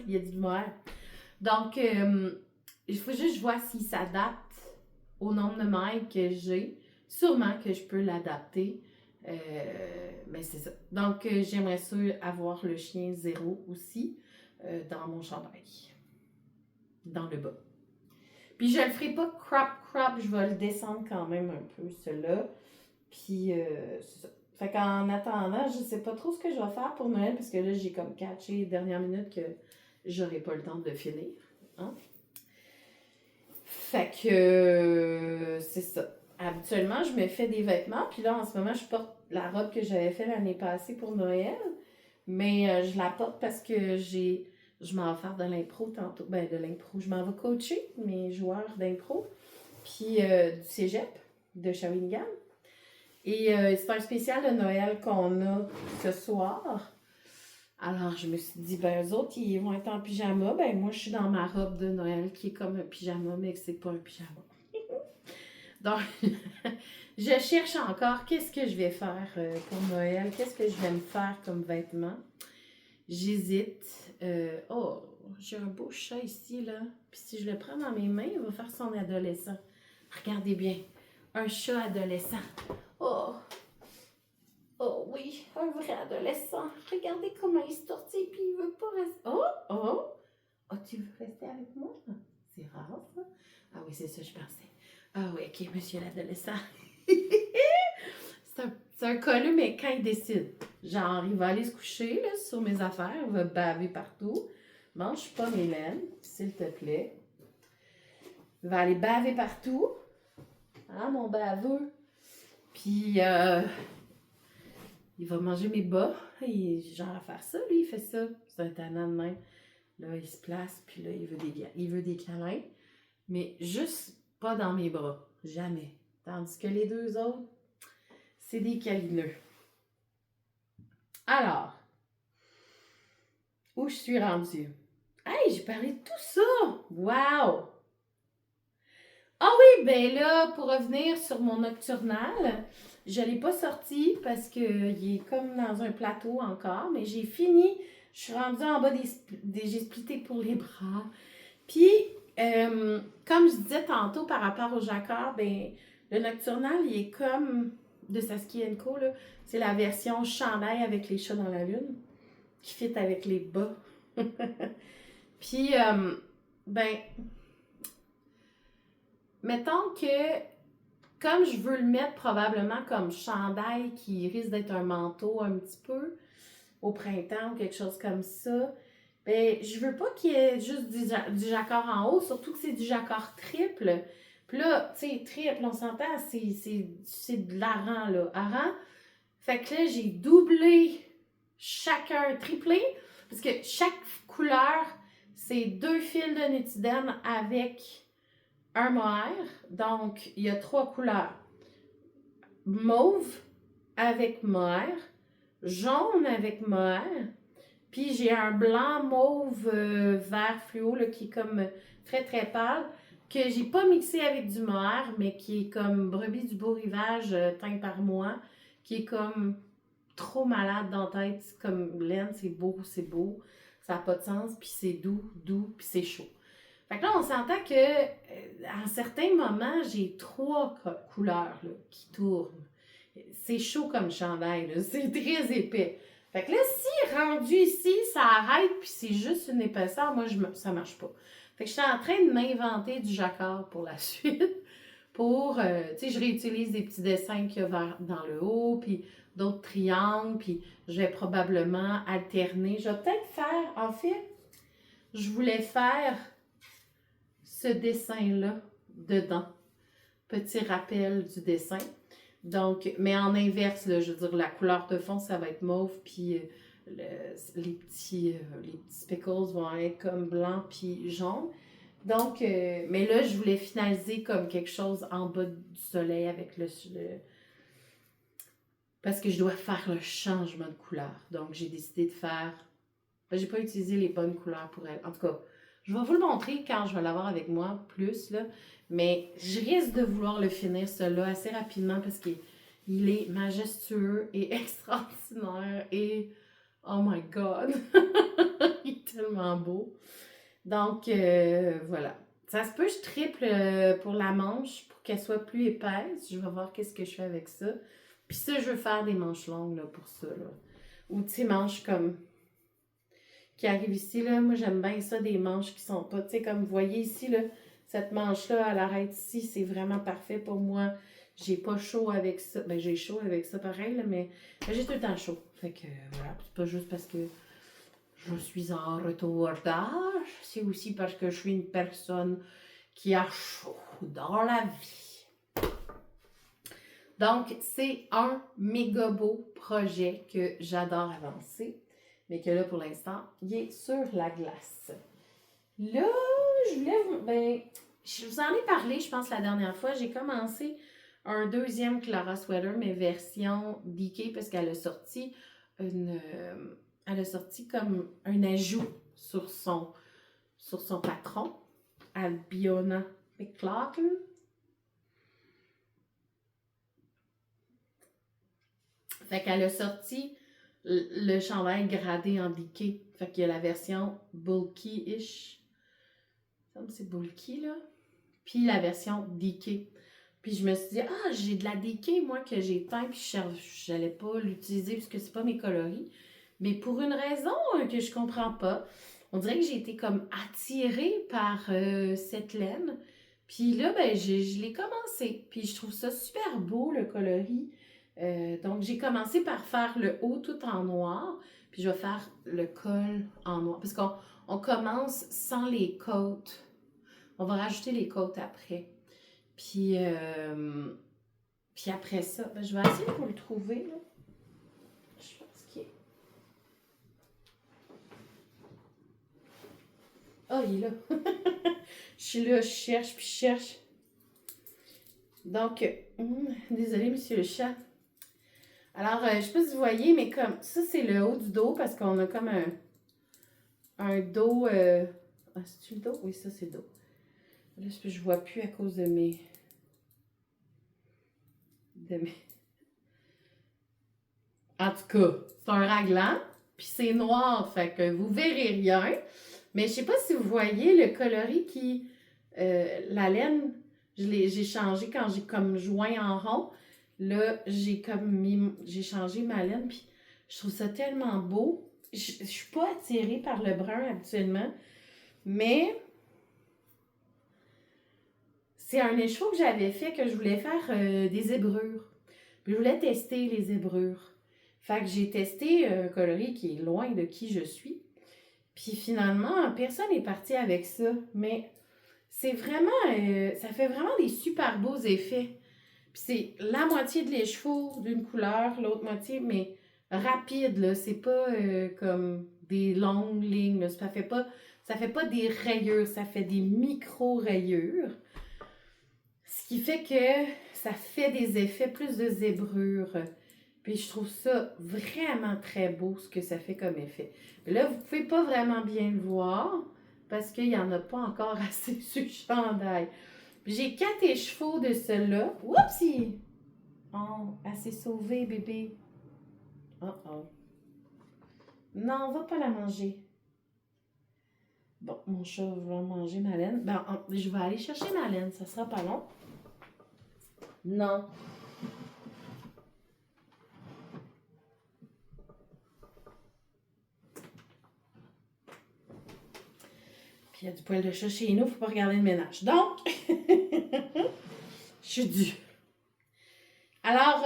Speaker 1: y a du mal. Donc, il faut juste que je vois s'il s'adapte au nombre de mètres que j'ai. Sûrement que je peux l'adapter. Mais c'est ça. Donc, j'aimerais ça avoir le chien zéro aussi dans mon chandail. Dans le bas. Puis je le ferai pas crop, je vais le descendre quand même un peu, celui-là. Puis c'est ça. Fait qu'en attendant, je sais pas trop ce que je vais faire pour Noël, parce que là, j'ai comme catché dernière minute que j'aurai pas le temps de le finir. Hein? Fait que c'est ça. Habituellement, je me fais des vêtements, puis là, en ce moment, je porte la robe que j'avais fait l'année passée pour Noël. Mais je la porte parce que je m'en vais faire de l'impro tantôt. Ben, de l'impro. Je m'en vais coacher mes joueurs d'impro. Puis du cégep de Shawinigan. Et c'est un spécial de Noël qu'on a ce soir. Alors, je me suis dit, ben, eux autres, ils vont être en pyjama. Ben, moi, je suis dans ma robe de Noël qui est comme un pyjama, mais que c'est pas un pyjama. Donc, je cherche encore qu'est-ce que je vais faire pour Noël. Qu'est-ce que je vais me faire comme vêtements. J'hésite. Oh, j'ai un beau chat ici, là. Puis si je le prends dans mes mains, il va faire son adolescent. Regardez bien. Un chat adolescent. Oh! Oh oui, un vrai adolescent. Regardez comment il se tortille, puis il veut pas rester. Oh! Oh! Oh, tu veux rester avec moi? C'est rare, ça. Ah oui, c'est ça, je pensais. Ah oui, ok, monsieur l'adolescent. C'est un colleux, mais quand il décide. Genre, il va aller se coucher là, sur mes affaires, il va baver partout. Mange pas mes laines, s'il te plaît. Il va aller baver partout. Hein, mon baveux? Puis, il va manger mes bas. Genre, à faire ça, lui, il fait ça. C'est un tannant de même. Là, il se place, puis là, il veut des câlins. Mais juste pas dans mes bras. Jamais. Tandis que les deux autres, c'est des câlineux. Alors, suis rendue? Hey, j'ai parlé de tout ça! Wow! Ah oui, ben là, pour revenir sur mon nocturnal, je ne l'ai pas sorti parce qu'il est comme dans un plateau encore, mais j'ai fini. Je suis rendue en bas j'ai splitté pour les bras. Puis, comme je disais tantôt par rapport au jacquard, ben, le nocturnal, il est comme de Saskia & Co. Là. C'est la version chandail avec les chats dans la lune qui fit avec les bas. Puis, ben, mettons que comme je veux le mettre probablement comme chandail qui risque d'être un manteau un petit peu au printemps ou quelque chose comme ça, ben je veux pas qu'il y ait juste du jacquard en haut, surtout que c'est du jacquard triple. Puis là, tu sais, triple, on s'entend, c'est de l'aran, là. Aran. Fait que là, j'ai doublé chacun, triplé, parce que chaque couleur, c'est 2 fils de Nutiden avec un mohair. Donc, il y a 3 couleurs. Mauve avec mohair, jaune avec mohair, puis j'ai un blanc mauve vert fluo là, qui est comme très très pâle, que j'ai pas mixé avec du mohair, mais qui est comme brebis du beau rivage teint par moi, qui est comme trop malade dans la tête, comme laine, c'est beau, ça n'a pas de sens, puis c'est doux, puis c'est chaud. Fait que là, on s'entend que à certains moments, j'ai 3 couleurs là, qui tournent. C'est chaud comme chandail, là. C'est très épais. Fait que là, si rendu ici, ça arrête puis c'est juste une épaisseur, moi, ça marche pas. Fait que je suis en train de m'inventer du jacquard pour la suite. Pour, tu sais, je réutilise des petits dessins qu'il y a dans le haut, puis d'autres triangles, puis je vais probablement alterner. Je vais peut-être faire, en fait, je voulais faire ce dessin-là dedans. Petit rappel du dessin. Donc, mais en inverse, là, je veux dire, la couleur de fond, ça va être mauve, puis les petits speckles vont être comme blanc puis jaune. Donc, mais là, je voulais finaliser comme quelque chose en bas du soleil avec le parce que je dois faire le changement de couleur. Donc, j'ai décidé de faire... Ben, j'ai pas utilisé les bonnes couleurs pour elle. En tout cas, je vais vous le montrer quand je vais l'avoir avec moi, plus, là. Mais je risque de vouloir le finir, celui-là, assez rapidement parce qu'il est majestueux et extraordinaire et... Oh my God! Il est tellement beau. Donc, voilà. Ça se peut, je triple pour la manche pour qu'elle soit plus épaisse. Je vais voir qu'est-ce que je fais avec ça. Puis ça, je veux faire des manches longues là, pour ça. Là. Ou tu sais, manches comme... qui arrivent ici, là. Moi, j'aime bien ça, des manches qui sont pas... Tu sais, comme vous voyez ici, là, cette manche-là, elle arrête ici. C'est vraiment parfait pour moi. J'ai pas chaud avec ça. Ben, j'ai chaud avec ça, pareil, là, mais j'ai tout le temps chaud. Fait que, voilà. C'est pas juste parce que je suis en retour d'âge. C'est aussi parce que je suis une personne qui a chaud dans la vie. Donc, c'est un méga beau projet que j'adore avancer, mais que là, pour l'instant, il est sur la glace. Là, je vous en ai parlé, je pense, la dernière fois. J'ai commencé un deuxième Clara Sweater, mais version DK, parce qu'elle a sorti elle a sorti comme un ajout sur son patron, Albiona McLaughlin. Fait qu'elle a sorti le chandail gradé en DK. Fait qu'il y a la version bulky-ish. C'est bulky, là. Puis la version DK. Puis je me suis dit, j'ai de la DK, moi, que j'ai teint, puis je n'allais pas l'utiliser parce que c'est pas mes coloris. Mais pour une raison que je comprends pas, on dirait que j'ai été comme attirée par cette laine. Puis là, ben, je l'ai commencé. Puis je trouve ça super beau, le coloris. Donc, j'ai commencé par faire le haut tout en noir. Puis je vais faire le col en noir. Parce qu'on commence sans les côtes. On va rajouter les côtes après. Puis après ça, ben, je vais essayer de vous le trouver, là. Je pense qu'il est... Oh, il est là. Je suis là, je cherche. Donc, désolé, monsieur le chat. Alors, je sais pas si vous voyez, mais comme ça, c'est le haut du dos parce qu'on a comme un dos... Ah, c'est-tu le dos? Oui, ça, c'est le dos. Là, je vois plus à cause de mes... En tout cas, c'est un raglan, puis c'est noir, fait que vous verrez rien. Mais je sais pas si vous voyez le coloris qui... la laine, j'ai changé quand j'ai comme joint en rond. Là, j'ai changé ma laine, puis je trouve ça tellement beau. Je suis pas attirée par le brun habituellement, mais c'est un écheveau que j'avais fait que je voulais faire des zébrures. Puis je voulais tester les zébrures. Fait que j'ai testé un coloris qui est loin de qui je suis. Puis finalement, personne n'est parti avec ça. Mais c'est vraiment, ça fait vraiment des super beaux effets. Puis c'est la moitié de l'écheveau d'une couleur, l'autre moitié, mais rapide, là. C'est pas comme des longues lignes, là. Ça fait pas des rayures, ça fait des micro-rayures. Ce qui fait que ça fait des effets plus de zébrure. Puis je trouve ça vraiment très beau ce que ça fait comme effet. Là, vous pouvez pas vraiment bien le voir parce qu'il n'y en a pas encore assez sur le chandail. J'ai 4 écheveaux de cela. Oupsie! Oh, elle s'est sauvée, bébé. Oh oh. Non, on va pas la manger. Bon, mon chat va manger ma laine. Ben, je vais aller chercher ma laine, ça sera pas long. Non. Puis il y a du poil de chat chez nous, faut pas regarder le ménage. Donc, je suis due. Alors,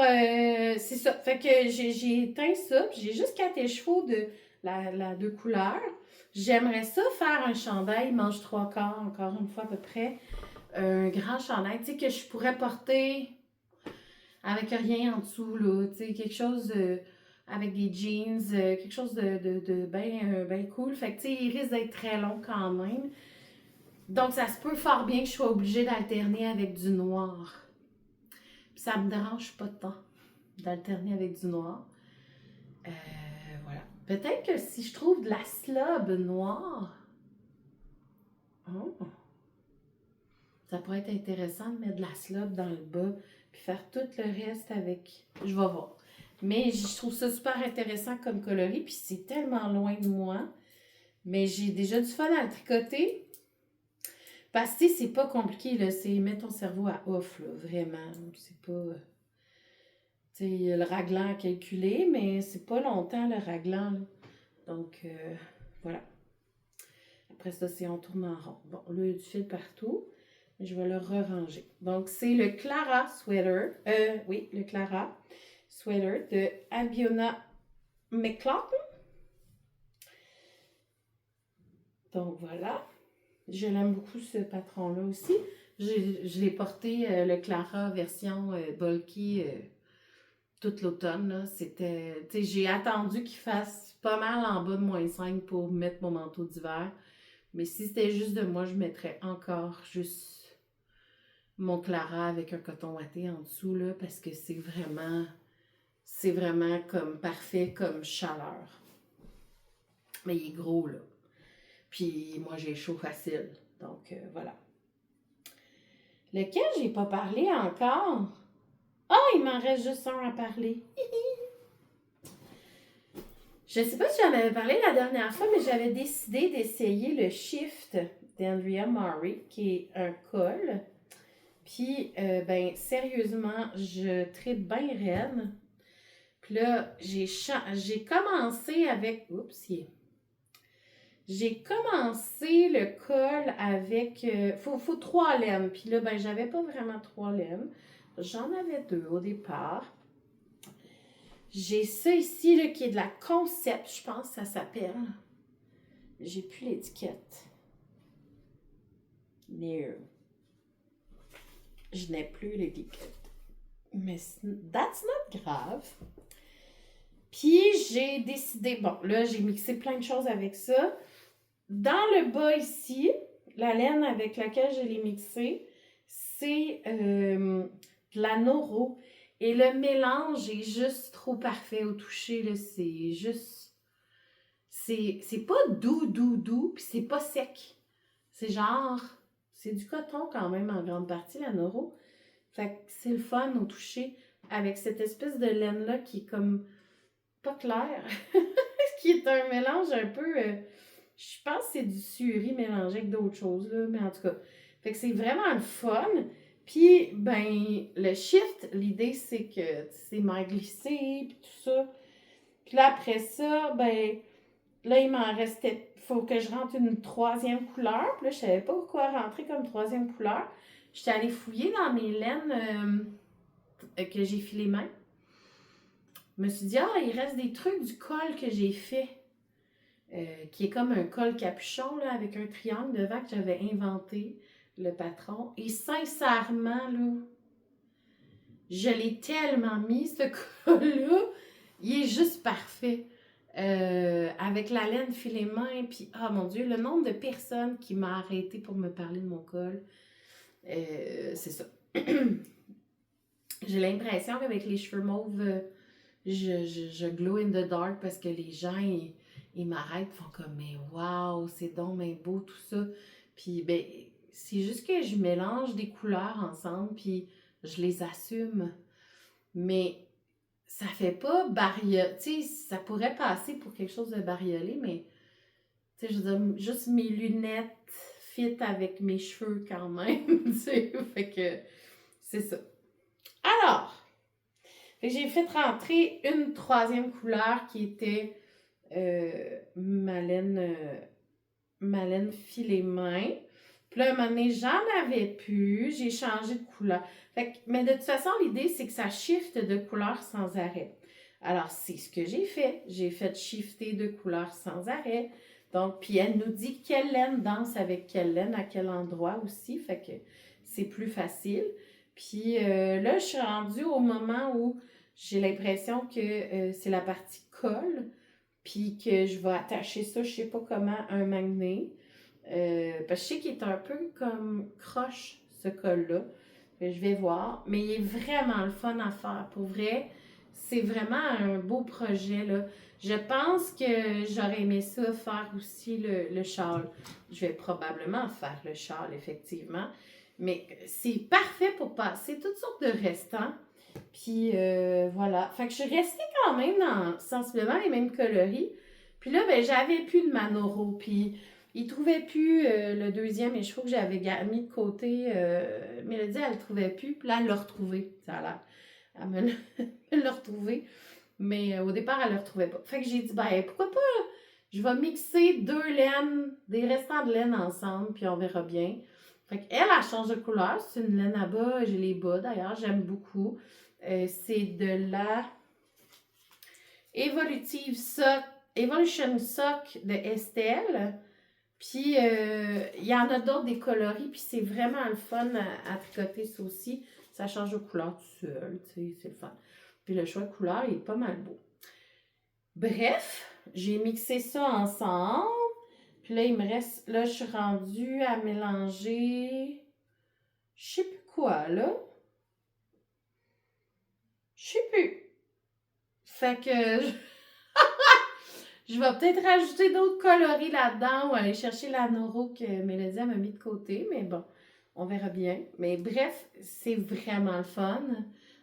Speaker 1: c'est ça. Fait que j'ai éteint ça, puis j'ai juste 4 écheveaux de la deux couleurs. J'aimerais ça faire un chandail manche 3/4, encore une fois à peu près. Un grand chandail, tu sais, que je pourrais porter avec rien en dessous, là. Tu sais, quelque chose avec des jeans, quelque chose de bien cool. Fait que, tu sais, il risque d'être très long quand même. Donc, ça se peut fort bien que je sois obligée d'alterner avec du noir. Puis ça me dérange pas tant d'alterner avec du noir. Voilà. Peut-être que si je trouve de la slob noire, oh, ça pourrait être intéressant de mettre de la slob dans le bas puis faire tout le reste avec. Je vais voir. Mais je trouve ça super intéressant comme coloris, puis c'est tellement loin de moi. Mais j'ai déjà du fun à le tricoter. Parce que c'est pas compliqué, là. C'est mettre ton cerveau à off, là, vraiment. C'est pas. Tu sais, le raglan à calculer, mais c'est pas longtemps le raglan, là. Donc, voilà. Après ça, c'est on tourne en rond. Bon, là, il y a du fil partout. Mais je vais le ranger. Donc, c'est le Clara Sweater. Oui, le Clara Sweater de Albiona McLaughlin. Donc, voilà. Je l'aime beaucoup, ce patron-là aussi. Je l'ai porté, le Clara version bulky, toute l'automne. Là. C'était, tu sais, j'ai attendu qu'il fasse pas mal en bas de -5 pour mettre mon manteau d'hiver. Mais si c'était juste de moi, je mettrais encore juste mon Clara avec un coton ouaté en dessous, là, parce que c'est vraiment comme parfait comme chaleur. Mais il est gros, là. Puis moi, j'ai chaud facile. Donc, voilà. Lequel j'ai pas parlé encore? Ah, il m'en reste juste un à parler. Je sais pas si j'en avais parlé la dernière fois, mais j'avais décidé d'essayer le Shift d'Andrea Murray, qui est un col. Puis, ben, sérieusement, je tripe bien raide. Puis là, j'ai commencé avec... Oups, j'ai commencé le col avec... faut 3 laines. Puis là, ben, j'avais pas vraiment 3 laines. J'en avais 2 au départ. J'ai ça ici, là, qui est de la Concept, je pense que ça s'appelle. J'ai plus l'étiquette. No. Je n'ai plus l'étiquette. Mais that's not grave. Puis j'ai décidé, bon, là, j'ai mixé plein de choses avec ça. Dans le bas ici, la laine avec laquelle je l'ai mixé, c'est de la Noro. Et le mélange est juste trop parfait au toucher, là. C'est juste... c'est pas doux, puis c'est pas sec. C'est genre, c'est du coton quand même en grande partie, la Noro. Fait que c'est le fun au toucher avec cette espèce de laine-là qui est comme pas claire, qui est un mélange un peu, je pense que c'est du suri mélangé avec d'autres choses, là, mais en tout cas. Fait que c'est vraiment le fun. Puis, ben, le shift, l'idée, c'est que c'est mal glissé, puis tout ça. Puis là, après ça, ben, là, il m'en restait, faut que je rentre une troisième couleur. Puis là, je savais pas quoi rentrer comme troisième couleur. J'étais allée fouiller dans mes laines que j'ai filé main. Je me suis dit, ah, il reste des trucs du col que j'ai fait. Qui est comme un col capuchon là, avec un triangle devant que j'avais inventé, le patron. Et sincèrement, là, je l'ai tellement mis, ce col-là. Il est juste parfait. Avec la laine filet main, puis, oh mon Dieu, le nombre de personnes qui m'ont arrêté pour me parler de mon col, c'est ça. J'ai l'impression qu'avec les cheveux mauves, je glow in the dark parce que les gens, ils m'arrêtent, font comme, mais waouh, c'est donc mais beau tout ça. Puis, ben, c'est juste que je mélange des couleurs ensemble, puis je les assume. Mais ça fait pas bariolé. Tu sais, ça pourrait passer pour quelque chose de bariolé, mais, tu sais, je veux dire, juste mes lunettes fit avec mes cheveux quand même, tu sais. Fait que, c'est ça. Alors, fait que j'ai fait rentrer une troisième couleur qui était ma laine filet main. Puis là, un moment donné, j'en avais plus. J'ai changé de couleur. Fait que, mais de toute façon, l'idée, c'est que ça shift de couleur sans arrêt. Alors, c'est ce que j'ai fait. J'ai fait shifter de couleur sans arrêt. Donc, puis elle nous dit quelle laine danse avec quelle laine, à quel endroit aussi. Fait que c'est plus facile. Puis là, je suis rendue au moment où j'ai l'impression que c'est la partie colle. Puis que je vais attacher ça, je sais pas comment, à un magnet. Parce que je sais qu'il est un peu comme croche, ce col-là. Je vais voir. Mais il est vraiment le fun à faire. Pour vrai, c'est vraiment un beau projet, là. Je pense que j'aurais aimé ça faire aussi le châle. Je vais probablement faire le châle, effectivement. Mais c'est parfait pour passer toutes sortes de restants. Puis voilà. Fait que je suis restée quand même dans sensiblement les mêmes coloris. Puis là, ben, j'avais plus de Manoro. Puis il trouvait plus le deuxième écheveau que j'avais mis de côté. Mélodie, elle le trouvait plus. Puis là, elle l'a retrouvé. Ça a l'air. Elle me l'a retrouvé. Mais au départ, elle le retrouvait pas. Fait que j'ai dit, ben, pourquoi pas? Je vais mixer deux laines, des restants de laine ensemble, puis on verra bien. Fait qu'elle, elle change de couleur. C'est une laine à bas. J'ai les bas d'ailleurs. J'aime beaucoup. C'est de la Evolution Sock de Estelle. Puis, il y en a d'autres des coloris, puis c'est vraiment le fun à tricoter ça aussi. Ça change de couleur tout seul, tu sais, c'est le fun. Puis le choix de couleur, il est pas mal beau. Bref, j'ai mixé ça ensemble. Puis là, il me reste, là, je suis rendue à mélanger, je sais plus quoi, là. Je sais plus. Fait que je vais peut-être rajouter d'autres coloris là-dedans ou aller chercher la Noro que Mélodie m'a mis de côté, mais bon, on verra bien. Mais bref, c'est vraiment le fun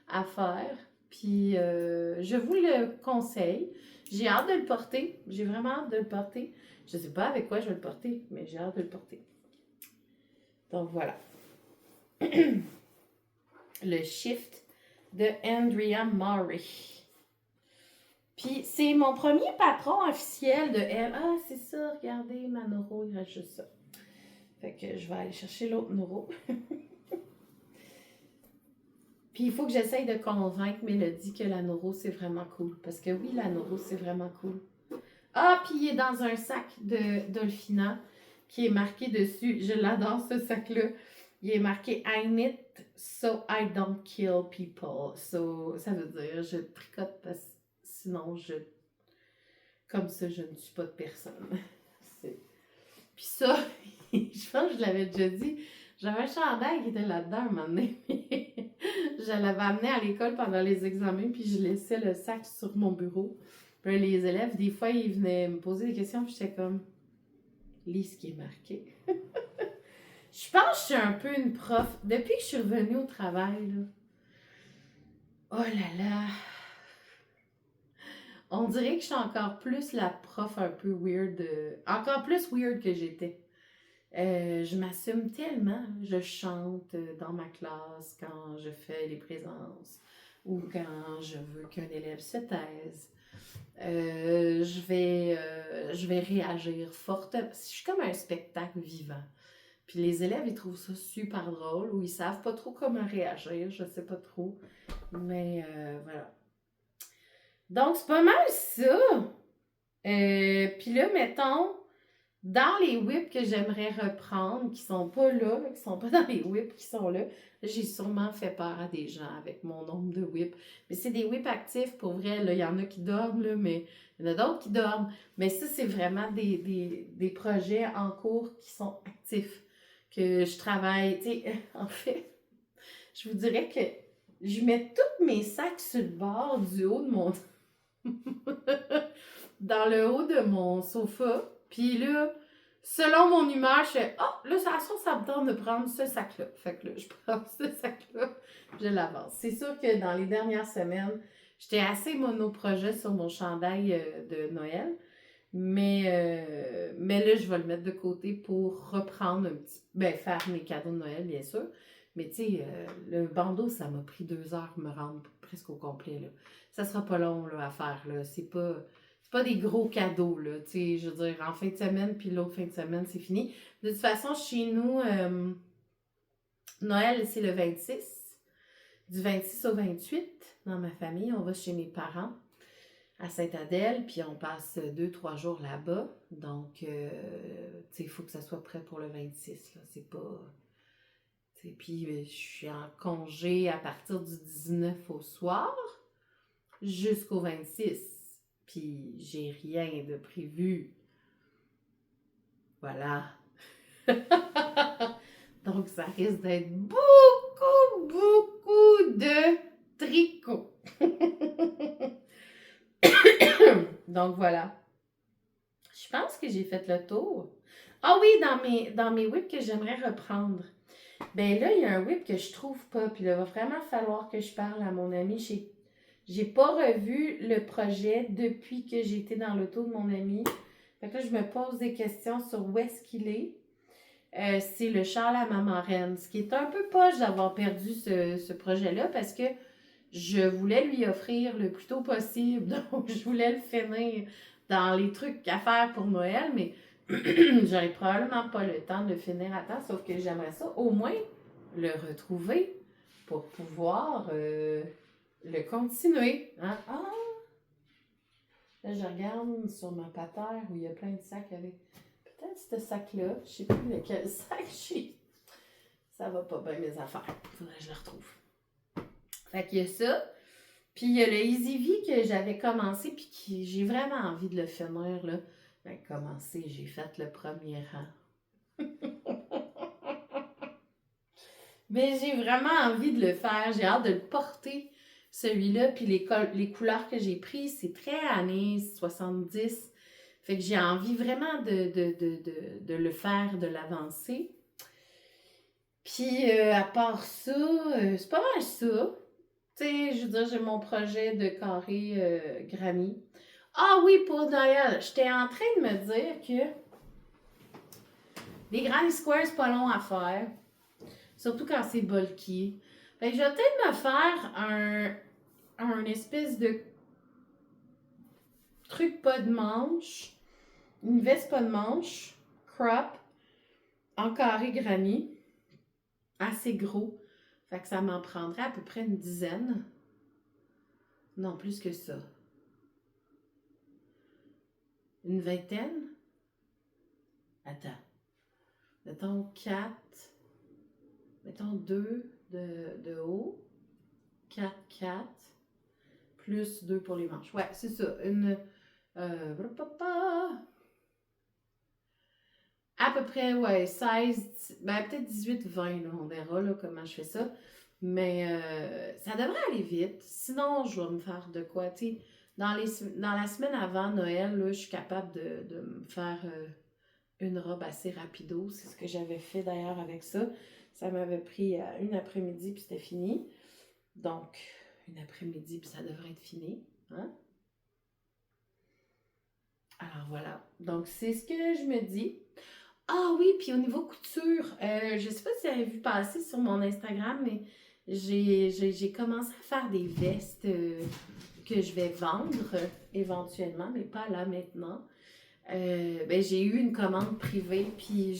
Speaker 1: à faire. Puis je vous le conseille. J'ai hâte de le porter. J'ai vraiment hâte de le porter. Je ne sais pas avec quoi je vais le porter, mais j'ai hâte de le porter. Donc voilà. Le shift de Andrea Murray. Puis c'est mon premier patron officiel de elle. Ah, c'est ça, regardez, ma Noro, il reste juste ça. Fait que je vais aller chercher l'autre Noro. Puis il faut que j'essaye de convaincre Mélodie que la Noro, c'est vraiment cool. Parce que oui, la Noro, c'est vraiment cool. Ah, puis il est dans un sac de Dolphina qui est marqué dessus. Je l'adore, ce sac-là. Il est marqué « I knit so I don't kill people ». So, ça veut dire, je tricote parce que sinon, comme ça, je ne suis pas de personne. Puis ça, je pense que je l'avais déjà dit, j'avais un chandail qui était là-dedans un moment donné. Je l'avais amené à l'école pendant les examens, puis je laissais le sac sur mon bureau. Puis là, les élèves, des fois, ils venaient me poser des questions, puis j'étais comme, lis ce qui est marqué. Je pense que je suis un peu une prof. Depuis que je suis revenue au travail, là, oh là là, on dirait que je suis encore plus la prof un peu weird, encore plus weird que j'étais. Je m'assume tellement. Je chante dans ma classe quand je fais les présences ou quand je veux qu'un élève se taise. Je vais réagir fortement. Je suis comme un spectacle vivant. Puis les élèves, ils trouvent ça super drôle ou ils savent pas trop comment réagir, je sais pas trop. Mais voilà. Donc, c'est pas mal ça. Puis là, mettons, dans les whips que j'aimerais reprendre, qui sont pas là, qui sont pas dans les whips qui sont là, j'ai sûrement fait peur à des gens avec mon nombre de whips. Mais c'est des whips actifs, pour vrai, là, il y en a qui dorment, là, mais il y en a d'autres qui dorment. Mais ça, c'est vraiment des projets en cours qui sont actifs, que je travaille. Tu sais, en fait, je vous dirais que je mets tous mes sacs sur le bord du haut de mon... dans le haut de mon sofa. Puis là, selon mon humeur, je fais oh, là, ça me tente de prendre ce sac-là. Fait que là, je prends ce sac-là, je l'avance. C'est sûr que dans les dernières semaines, j'étais assez monoprojet sur mon chandail de Noël. Mais là, je vais le mettre de côté pour reprendre un petit... Ben, faire mes cadeaux de Noël, bien sûr. Mais tu sais, le bandeau, ça m'a pris 2 heures me rendre presque au complet, là. Ça sera pas long, là, à faire, là. C'est pas des gros cadeaux, là. Tu sais, je veux dire, en fin de semaine, puis l'autre fin de semaine, c'est fini. De toute façon, chez nous, Noël, c'est le 26. Du 26 au 28, dans ma famille, on va chez mes parents à Sainte-Adèle, puis on passe 2-3 jours là-bas. Donc, tu sais, il faut que ça soit prêt pour le 26, là. C'est pas... Puis, je suis en congé à partir du 19 au soir jusqu'au 26. Puis, j'ai rien de prévu. Voilà. Donc, ça risque d'être beaucoup, beaucoup de tricot. Donc, voilà. Je pense que j'ai fait le tour. Ah oui, dans mes whips que j'aimerais reprendre. Ben là, il y a un whip que je trouve pas. Puis là, il va vraiment falloir que je parle à mon ami. J'ai pas revu le projet depuis que j'étais dans l'auto de mon ami. Fait que là, je me pose des questions sur où est-ce qu'il est. C'est le Charles à Maman Reine. Ce qui est un peu poche d'avoir perdu ce projet-là parce que je voulais lui offrir le plus tôt possible. Donc, je voulais le finir dans les trucs à faire pour Noël, mais j'aurais probablement pas le temps de le finir à temps, sauf que j'aimerais ça au moins le retrouver pour pouvoir le continuer. Hein? Ah! Là, je regarde sur ma patère où il y a plein de sacs avec... Peut-être ce sac-là. Je sais plus lequel sac j'ai. Ça va pas bien mes affaires. Faudrait que je le retrouve. Fait qu'il y a ça. Puis il y a le Easy V que j'avais commencé puis que j'ai vraiment envie de le finir, là. Ben, commencer, j'ai fait le premier rang. Mais j'ai vraiment envie de le faire. J'ai hâte de le porter, celui-là. Puis les couleurs que j'ai prises, c'est très années 70. Fait que j'ai envie vraiment de le faire, de l'avancer. Puis à part ça, c'est pas mal ça. Tu sais, je veux dire, j'ai mon projet de carré granny. Ah oui, pour Noël, j'étais en train de me dire que les granny squares, c'est pas long à faire. Surtout quand c'est bulky. Fait que je vais peut-être me faire un espèce de truc pas de manche, une veste pas de manche, crop, en carré granny, assez gros. Fait que ça m'en prendrait à peu près une dizaine. Non, plus que ça. Une vingtaine? Attends. Mettons 4. Mettons 2 de haut. 4. Plus 2 pour les manches. Ouais, c'est ça. À peu près, ouais, 16, ben peut-être 18, 20, là, on verra là, comment je fais ça. Mais ça devrait aller vite. Sinon, je vais me faire de quoi, tu sais, Dans la semaine avant Noël, là, je suis capable de me faire une robe assez rapido. C'est ce que j'avais fait d'ailleurs avec ça. Ça m'avait pris une après-midi puis c'était fini. Donc, une après-midi puis ça devrait être fini. Hein? Alors voilà. Donc, c'est ce que je me dis. Ah oui, puis au niveau couture, je sais pas si vous avez vu passer sur mon Instagram, mais j'ai commencé à faire des vestes que je vais vendre éventuellement, mais pas là maintenant. Ben, j'ai eu une commande privée, puis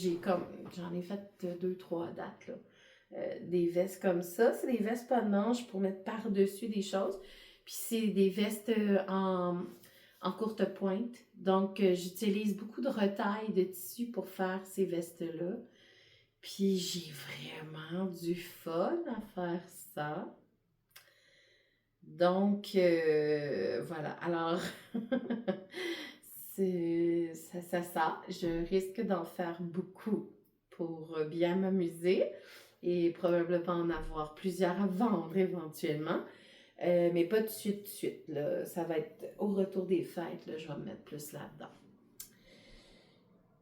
Speaker 1: j'en ai fait deux, trois dates, là. Des vestes comme ça. C'est des vestes pas de manches pour mettre par-dessus des choses. Puis c'est des vestes en courte pointe. Donc, j'utilise beaucoup de retaille de tissu pour faire ces vestes-là. Puis j'ai vraiment du fun à faire ça. Donc, voilà. Alors, ça. Je risque d'en faire beaucoup pour bien m'amuser et probablement en avoir plusieurs à vendre éventuellement. Mais pas tout de suite, là. Ça va être au retour des fêtes, là, je vais me mettre plus là-dedans.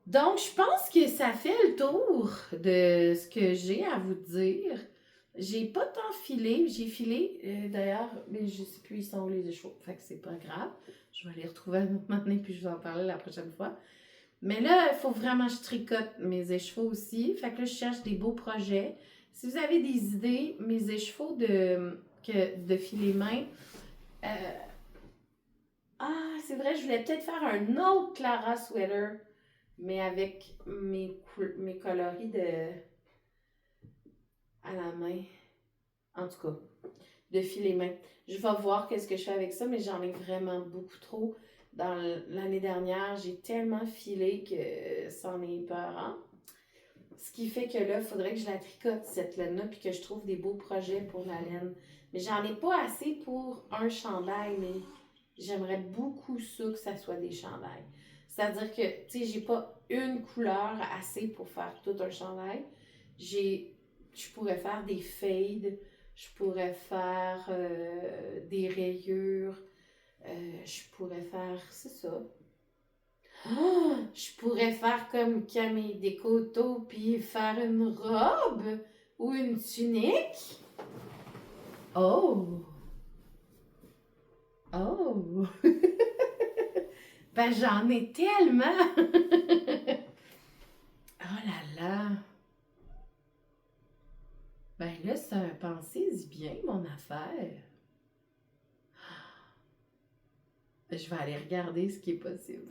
Speaker 1: Donc, je pense que ça fait le tour de ce que j'ai à vous dire. J'ai pas tant filé. J'ai filé, d'ailleurs, mais je sais plus, ils sont où les échevaux. Fait que c'est pas grave. Je vais les retrouver à un moment donné, puis je vais en parler la prochaine fois. Mais là, il faut vraiment que je tricote mes écheveaux aussi. Fait que là, je cherche des beaux projets. Si vous avez des idées, mes écheveaux de filet main. euh, c'est vrai, je voulais peut-être faire un autre Clara sweater, mais avec mes coloris à la main. En tout cas, de filet main. Je vais voir qu'est-ce que je fais avec ça, mais j'en ai vraiment beaucoup trop. Dans l'année dernière, j'ai tellement filé que c'en est peurant. Ce qui fait que là, il faudrait que je la tricote, cette laine-là, puis que je trouve des beaux projets pour la laine. Mais j'en ai pas assez pour un chandail, mais j'aimerais beaucoup ça, que ça soit des chandails. C'est-à-dire que, tu sais, j'ai pas une couleur assez pour faire tout un chandail. Je pourrais faire des fades, je pourrais faire des rayures, je pourrais faire, c'est ça. Oh, je pourrais faire comme Camille Descoteaux puis faire une robe ou une tunique. Oh, oh. Ben j'en ai tellement. Oh là là. Ben là, c'est un pensez-y bien, mon affaire. Je vais aller regarder ce qui est possible.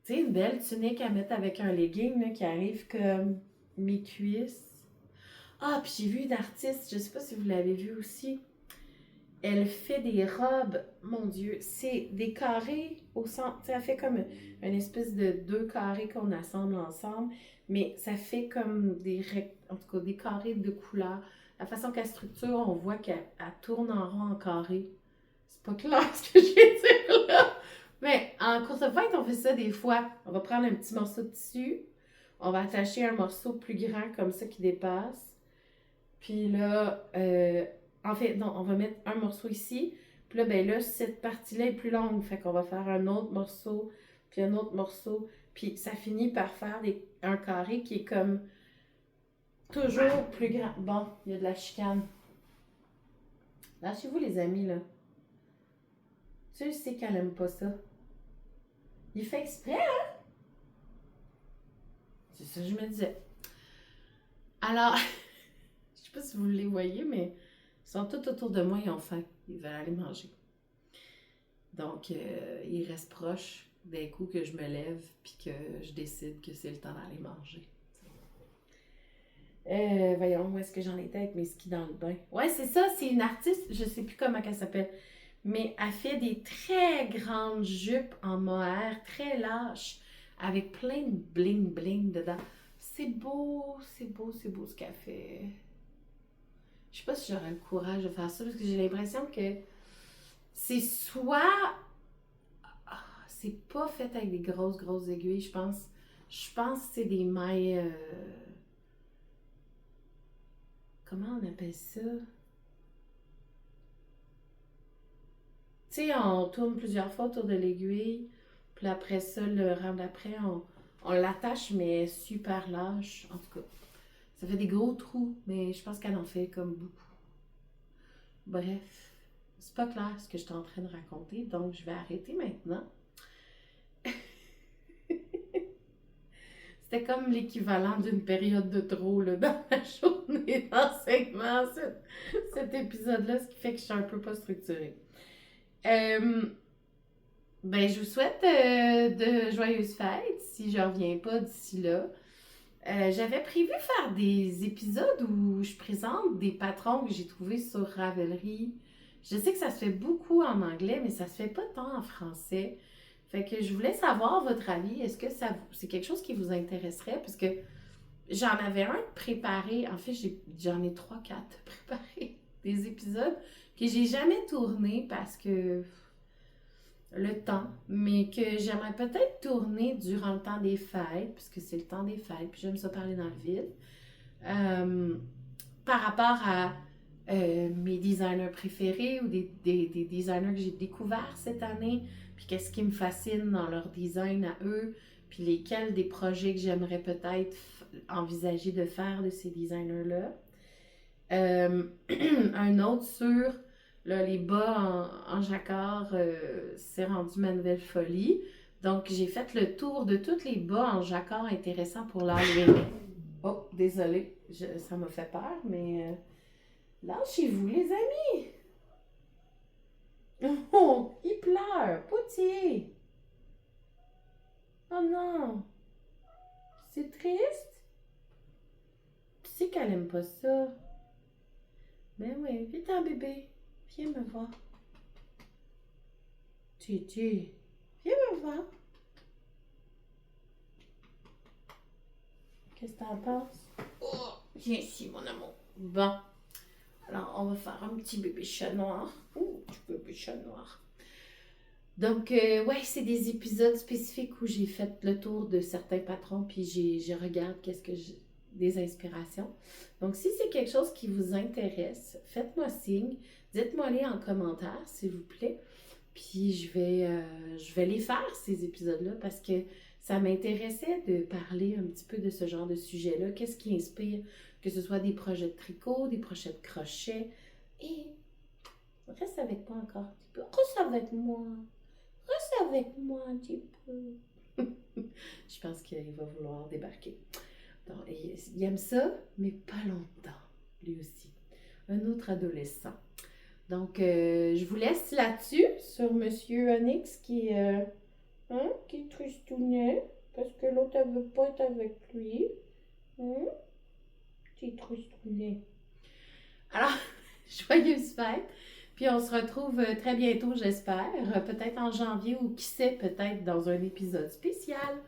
Speaker 1: Tu sais, une belle tunique à mettre avec un legging là, qui arrive comme mes cuisses. Ah, puis j'ai vu une artiste, je sais pas si vous l'avez vue aussi. Elle fait des robes, mon Dieu, c'est des carrés au centre. Tu sais, elle fait comme une espèce de deux carrés qu'on assemble ensemble, mais ça fait comme en tout cas des carrés de couleurs. La façon qu'elle structure, on voit qu'elle tourne en rond en carré. C'est pas clair ce que je vais dire là. Mais en course de fête, on fait ça des fois. On va prendre un petit morceau de tissu, on va attacher un morceau plus grand comme ça qui dépasse. Puis là, en fait, non, on va mettre un morceau ici. Puis là, ben là, cette partie-là est plus longue. Fait qu'on va faire un autre morceau, puis un autre morceau. Puis ça finit par faire un carré qui est comme toujours plus grand. Bon, il y a de la chicane. Lâchez-vous, les amis, là. Tu sais qu'elle aime pas ça. Il fait exprès, hein? C'est ça que je me disais. Alors, je sais pas si vous les voyez, mais ils sont tout autour de moi, ils ont faim. Ils veulent aller manger. Donc, ils restent proches d'un coup que je me lève puis que je décide que c'est le temps d'aller manger. Voyons, où est-ce que j'en étais avec mes skis dans le bain? Ouais, c'est ça, c'est une artiste, je sais plus comment elle s'appelle, mais elle fait des très grandes jupes en mohair, très lâches, avec plein de bling-bling dedans. C'est beau, c'est beau, c'est beau ce qu'elle fait. Je sais pas si j'aurais le courage de faire ça parce que j'ai l'impression que c'est soit. C'est pas fait avec des grosses aiguilles, je pense. Je pense que c'est des mailles. Comment on appelle ça? Tu sais, on tourne plusieurs fois autour de l'aiguille. Puis après ça, le rang d'après, on l'attache, mais super lâche. En tout cas, ça fait des gros trous, mais je pense qu'elle en fait comme beaucoup. Bref, c'est pas clair ce que je suis en train de raconter, donc je vais arrêter maintenant. C'était comme l'équivalent d'une période de trop là, dans la journée d'enseignement, cet épisode-là, ce qui fait que je suis un peu pas structurée. Ben, je vous souhaite de joyeuses fêtes si je reviens pas d'ici là. J'avais prévu faire des épisodes où je présente des patrons que j'ai trouvés sur Ravelry. Je sais que ça se fait beaucoup en anglais, mais ça se fait pas tant en français. Fait que je voulais savoir votre avis. Est-ce que c'est quelque chose qui vous intéresserait? Parce que j'en avais un préparé. En fait, j'en ai 3-4 préparés. Des épisodes que j'ai jamais tournés parce que le temps, mais que j'aimerais peut-être tourner durant le temps des fêtes, puisque c'est le temps des fêtes, puis j'aime ça parler dans le vide. Par rapport à mes designers préférés ou des designers que j'ai découverts cette année, puis qu'est-ce qui me fascine dans leur design à eux, puis lesquels des projets que j'aimerais peut-être envisager de faire de ces designers-là. Un autre sur là, les bas en jacquard, c'est rendu ma nouvelle folie. Donc, j'ai fait le tour de tous les bas en jacquard intéressants pour l'Halloween. Oh, désolée, ça m'a fait peur, mais lâchez-vous, les amis! Oh, il pleure, Poutier! Oh non! C'est triste? Tu sais qu'elle aime pas ça. Ben oui, viens bébé, viens me voir. Titi, viens me voir. Qu'est-ce que t'en penses? Oh, viens ici, mon amour. Bon, alors on va faire un petit bébé chat noir. Ouh, petit bébé chat noir. Donc, ouais, c'est des épisodes spécifiques où j'ai fait le tour de certains patrons, puis je regarde des inspirations. Donc, si c'est quelque chose qui vous intéresse, faites-moi signe. Dites-moi-les en commentaire, s'il vous plaît. Puis je vais les faire, ces épisodes-là, parce que ça m'intéressait de parler un petit peu de ce genre de sujet-là. Qu'est-ce qui inspire, que ce soit des projets de tricot, des projets de crochet. Et reste avec moi encore un petit peu. Reste avec moi. Reste avec moi un petit peu. Je pense qu'il va vouloir débarquer. Donc, il aime ça, mais pas longtemps, lui aussi. Un autre adolescent. Donc, je vous laisse là-dessus, sur Monsieur Onyx qui est tristounet, parce que l'autre, elle veut pas être avec lui. Petit tristounet. Alors, joyeuse fête! Puis on se retrouve très bientôt, j'espère. Peut-être en janvier ou qui sait, peut-être dans un épisode spécial.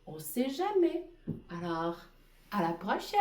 Speaker 1: On sait jamais. Alors, à la prochaine!